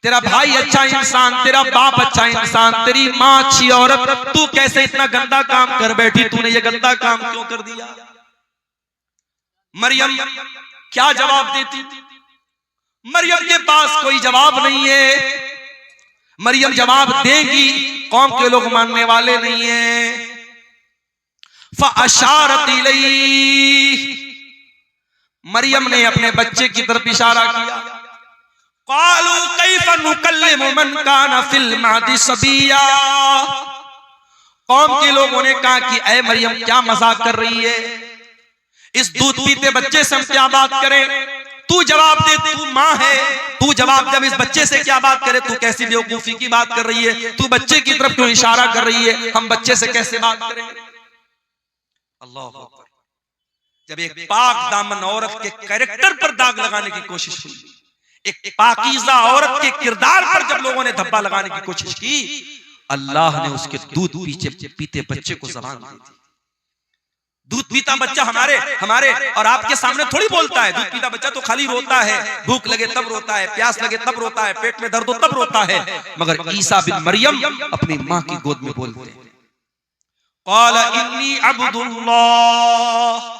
तेरा भाई अच्छा इंसान, तेरा बाप अच्छा इंसान, तेरी माँ अच्छी औरत, तू कैसे इतना गंदा काम कर बैठी, तूने ये गंदा काम क्यों कर दिया। मरियम क्या जवाब देती? मरियम के पास कोई जवाब नहीं है। मरियम जवाब देगी, कौम के लोग मानने वाले नहीं है। फ़अशारत इलैहि, मरियम ने अपने बच्चे की तरफ इशारा किया। क़ालू कैफ़ नुकल्लिमु मन काना फ़िल महदी सबिया, कौम के लोगों ने कहा कि ऐ मरियम क्या मजाक कर रही है, इस दूध पीते बच्चे से हम क्या बात करें, तू जवाब दे, तू माँ है, तू जवाब जब इस बच्चे से क्या बात करे, तू कैसी बेवकूफी की बात कर रही है, तू बच्चे की तरफ क्यों इशारा कर रही है, हम बच्चे से कैसे बात करें। अल्लाह अकबर। जब एक पाक दामन औरत के कैरेक्टर पर दाग लगाने की कोशिश हुई, एक पाकीज़ा औरत के किरदार पर जब लोगों ने धब्बा लगाने की कोशिश की, अल्लाह ने उसके दूध पीते बच्चे को ज़बान दी थी। दूध पीता बच्चा हमारे और आपके सामने थोड़ी बोलता है। दूध पीता बच्चा तो खाली रोता है, भूख लगे तब रोता है, प्यास लगे तब रोता है, पेट में दर्द हो तब रोता है। मगर ईसा बिन मरियम अपनी माँ की गोद में बोलते हैं, क़ाल इन्नी अब्दुल्लाह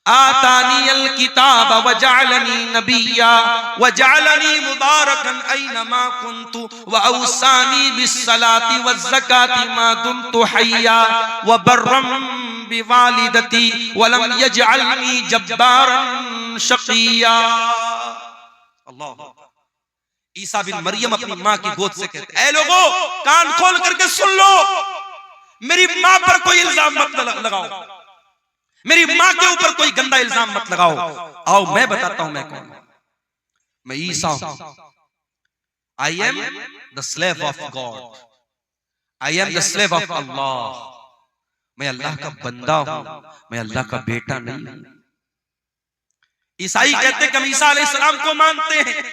आतानियल किताब वजअलनी नबिय्या वजअलनी मुबारकन ऐनमा कुन्तु वअौसानी बिस्सलाति वज़्ज़काति मा दुमतु हय्या वबर्रम बिवालिदती वलम यजअलनी जब्बारन शक़िय्या। अल्लाह। ईसा बिन मरियम अपनी माँ की गोद से कहते, ऐ लोगों कान खोल करके सुन लो, मेरी माँ पर कोई इल्जाम मत लगाओ, मेरी माँ के ऊपर कोई गंदा इल्जाम मत लगाओ। आओ मैं बताता हूं मैं कौन हूं। मैं ईसा हूं। I am the slave of God, I am the slave of Allah. मैं अल्लाह का बंदा हूं, मैं अल्लाह का बेटा नहीं हूं। ईसाई कहते कि हम ईसा अलैहिस्सलाम को मानते हैं,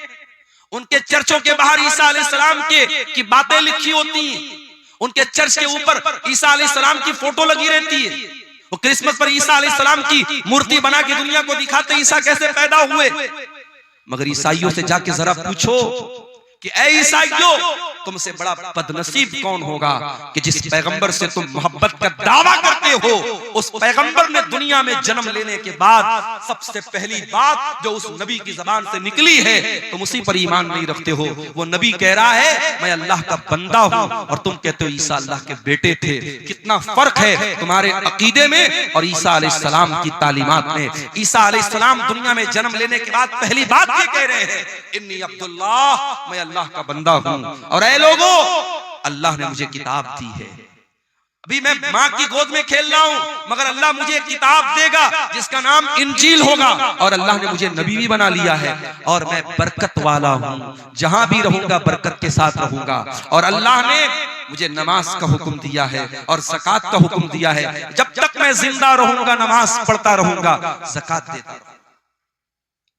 उनके चर्चों के बाहर ईसा अलैहिस्सलाम की बातें लिखी होती हैं, उनके चर्च के ऊपर ईसा अलैहिस्सलाम की फोटो लगी रहती है। वो क्रिसमस पर ईसा अलैहिस्सलाम की मूर्ति बना के दुनिया को दिखाते ईसा कैसे पैदा हुए। मगर ईसाइयों से जाके जरा पूछो कि ऐ ईसाइयों, तुमसे बड़ा बदनसीब कौन होगा कि जिस पैगंबर से तुम मोहब्बत का दावा करते हो, उस पैगंबर ने दुनिया में जन्म लेने के बाद सबसे पहली बात जो उस नबी की जबान से निकली है, तुम उसी पर ईमान नहीं रखते हो। वो नबी कह रहा है मैं अल्लाह का बंदा हूं, और तुम कहते हो ईसा अल्लाह के बेटे थे। कितना फर्क है तुम्हारे अकीदे में और ईसा अलैहिस्सलाम की तालीमात में। ईसा अलैहिस्सलाम दुनिया में जन्म लेने के बाद पहली बात ये कह रहे हैं, इन्नी अब्दुल्लाह, मैं अल्लाह का बंदा हूं, और ऐ लोगों अल्लाह ने मुझे किताब दी है। अभी मैं माँ की गोद में खेल रहा हूं, मगर अल्लाह मुझे किताब देगा जिसका नाम इंजील होगा, और अल्लाह ने मुझे नबी भी बना लिया है, और मैं बरकत वाला हूं, जहां भी रहूंगा बरकत के साथ रहूंगा। और अल्लाह ने मुझे नमाज का हुक्म दिया है और ज़कात का हुक्म दिया है। जब तक मैं जिंदा रहूंगा नमाज पढ़ता रहूंगा, ज़कात देता रहूंगा।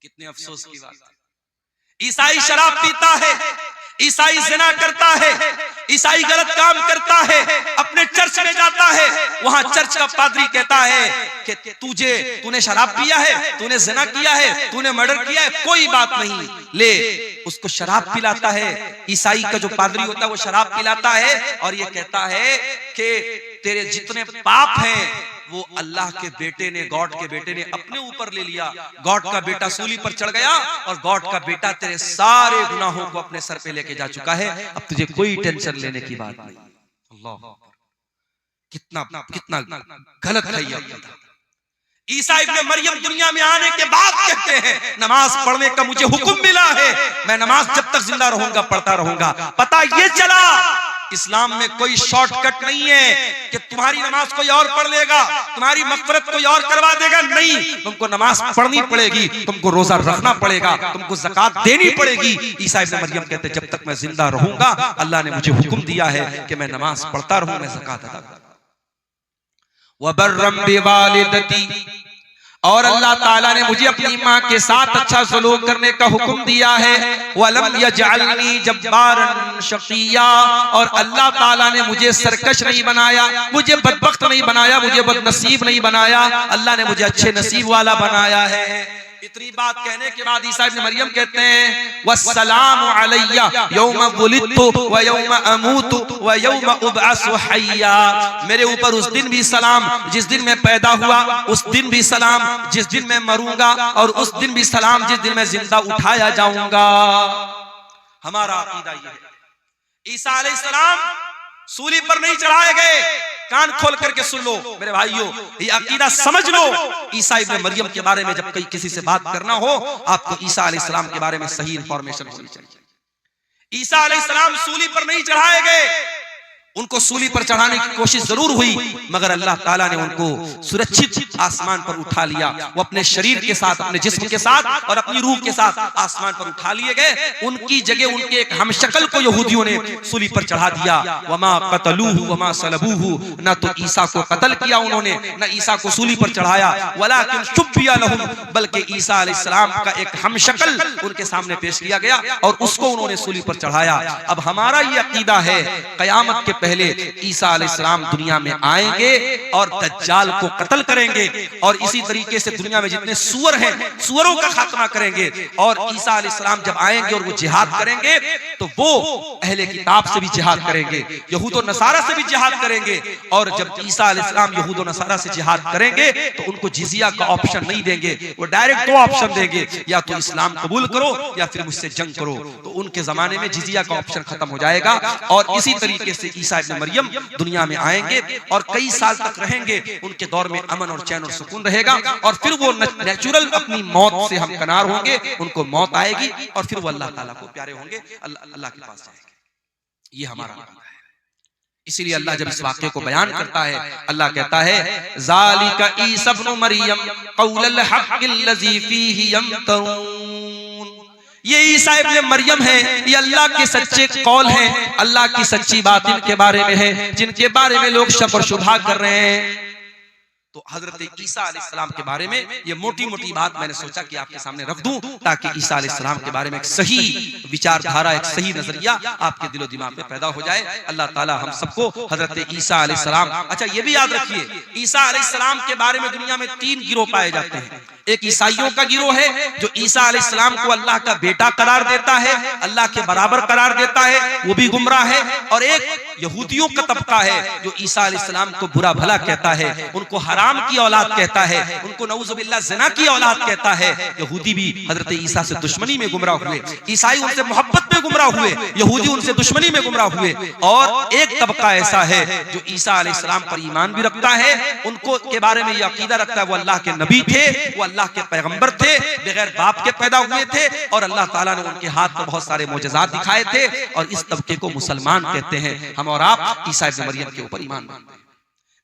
कितने अफसोस की बात है। ईसाई शराब पीता है, ईसाई ज़िना करता है, ईसाई गलत काम करता है, अपने चर्च में जाता है, वहां चर्च का पादरी कहता है कि तूने शराब पिया है, तूने ज़िना किया है, तूने मर्डर किया है, कोई बात नहीं, ले उसको शराब पिलाता है। ईसाई का जो पादरी होता है वो शराब पिलाता है और ये कहता है कि तेरे जितने पाप हैं वो अल्लाह के बेटे ने, गॉड के बेटे ने अपने ऊपर ले लिया। गॉड का बेटा सूली पर चढ़ गया और गॉड का बेटा तेरे सारे गुनाहों को अपने सर पे लेके जा चुका है, अब तुझे कोई टेंशन लेने की बात नहीं। अल्लाह, कितना कितना गलत है ये। ईसा इब्ने मरियम दुनिया में आने के बाद कहते हैं नमाज पढ़ने का मुझे हुक्म मिला है, मैं नमाज जब तक जिंदा रहूंगा पढ़ता रहूंगा। पता ये चला इस्लाम में कोई शॉर्टकट नहीं है कि तुम्हारी नमाज कोई और पढ़ लेगा, तुम्हारी मग़फ़िरत कोई और करवा देगा। नहीं, तुमको नमाज पढ़नी पड़ेगी, तुमको रोजा रखना पड़ेगा, तुमको ज़कात देनी पड़ेगी। ईसा इब्ने मरियम कहते जब तक मैं जिंदा रहूंगा अल्लाह ने मुझे हुक्म दिया है कि मैं नमाज पढ़ता रहूं, मैं ज़कात अदा करूं। वबर्रम बिवालिदती, और अल्लाह ताला ने मुझे अपनी माँ के साथ अच्छा सलूक करने का हुक्म दिया है। वलम यजअलनी जब्बारन शक़िया, और अल्लाह ताला ने मुझे सरकश नहीं बनाया, मुझे बदबख्त नहीं बनाया, मुझे बदनसीब नहीं बनाया, अल्लाह ने मुझे अच्छे नसीब वाला बनाया है। इतनी बात कहने के बाद ईसा इब्न मरियम कहते हैं वस्सलामु अलैया यौम वुलिदतु व यौम अमूतु व यौम उबअसु हय्या। मेरे ऊपर उस दिन भी सलाम जिस दिन मैं पैदा हुआ, उस दिन भी सलाम जिस दिन मैं मरूंगा, और उस दिन भी सलाम जिस दिन मैं जिंदा उठाया जाऊंगा। हमारा अकीदा ये है। ईसा अलैहिस्सलाम सूली पर नहीं चढ़ाए गए। कान खोल करके सुन लो मेरे भाइयों, ये अकीदा समझ लो। ईसा इब्न मरियम के बारे में जब कहीं किसी से बात करना हो, आपको ईसा अलैहिस्सलाम के बारे में सही इंफॉर्मेशन होनी चाहिए। ईसा अलैहिस्सलाम सूली पर नहीं चढ़ाए गए। उनको सूली पर चढ़ाने की कोशिश जरूर हुई, मगर अल्लाह ताला ने उनको सुरक्षित आसमान पर उठा लिया। वो अपने शरीर के साथ, अपने जिस्म के साथ और अपनी रूह के साथ आसमान पर उठा लिए गए। उनकी जगह उनके एक हमशक्ल को यहूदियों ने सूली पर चढ़ा दिया। वमा कतलूहु वमा सलबूहु, न तो ईसा को कत्ल किया उन्होंने, न ईसा को सूली पर चढ़ाया। वलाकिन शुब्बिया लहुम, बल्कि ईसा अलैहिस्सलाम का एक हमशक्ल उनके सामने पेश किया गया और उसको उन्होंने सूली पर चढ़ाया। अब हमारा ये अकीदा है, कयामत के पहले ईसा अलैहिस्सलाम दुनिया में आएंगे और दज्जाल को कत्ल करेंगे, और इसी तरीके से दुनिया में जितने सुअर हैं, सुअरों का खात्मा करेंगे। और ईसा अलैहिस्सलाम जब आएंगे और वो जिहाद करेंगे, तो वो अहले किताब से भी जिहाद करेंगे, यहूद और नसारा से भी जिहाद करेंगे। और जब ईसा अलैहिस्सलाम यहूद और नसारा से जिहाद करेंगे, तो उनको जिजिया का ऑप्शन नहीं देंगे, वो डायरेक्ट दो ऑप्शन देंगे, या तो इस्लाम कबूल करो या फिर मुझसे जंग करो। तो उनके जमाने में जिजिया का ऑप्शन खत्म हो जाएगा। और इसी तरीके से ईसा इब्न मरियम दुनिया में आएंगे और कई साल तक रहेंगे। उनके दौर में अमन और चैन और सुकून रहेगा, और फिर वो नेचुरल अपनी मौत से हमकनार होंगे। उनको मौत आएगी और फिर वो अल्लाह ताला को प्यारे होंगे, अल्लाह के पास जाएंगे। ये हमारा अकीदा है। इसीलिए अल्लाह जब इस वाक्य को बयान करता है, अल्लाह कहता है ज़ालिका ईसा इब्न मरियम क़ौलुल हक़्क़िल्लज़ी फ़ीही यम्तरून। ये ईसा इब्न मरियम है, ये अल्लाह के सच्चे कौल हैं, अल्लाह की सच्ची बात इनके बारे में है, जिनके बारे में लोग शक और शुबहा कर रहे हैं। तो हजरत ईसा अलैहिस्सलाम के बारे में ये मोटी मोटी बात मैंने सोचा कि आपके सामने रख दूं, ताकि ईसा अलैहिस्सलाम के बारे में एक सही विचारधारा, एक सही नजरिया आपके दिलो दिमाग में पैदा हो जाए। अल्लाह ताला हम सबको हजरत ईसा अलैहिस्सलाम, अच्छा ये भी याद रखिए, ईसा अलैहिस्सलाम के बारे में दुनिया में 3 गिरोह पाए जाते हैं। एक ईसाइयों का गिरोह है जो ईसा अलैहिस्सलाम को अल्लाह का बेटा करार देता है, अल्लाह के बराबर करार देता है, वो भी गुमराह है। और एक यहूदियों का तबका है जो ईसा अलैहिस्सलाम को बुरा भला कहता है, उनको हराम की औलाद कहता है, उनको नऊजुबिल्लाह ज़िना की औलाद कहता है। यहूदी भी हजरत ईसा से दुश्मनी में गुमराह हुए, ईसाई उनसे मोहब्बत में गुमराह हुए, यहूदी उनसे दुश्मनी में गुमराह हुए। और एक तबका ऐसा है जो ईसा अलैहिस्सलाम पर ईमान भी रखता है, उनको के बारे में ये अकीदा रखता है वो अल्लाह के नबी थे, वो अल्लाह के पैगंबर थे, बगैर बाप के पैदा हुए थे, और अल्लाह ताला ने उनके हाथ में बहुत सारे मोजज़ात दिखाए थे। और इस तबके को मुसलमान कहते हैं। हम और आप ईसा इब्न मरियम के ऊपर ईमान मानते हैं।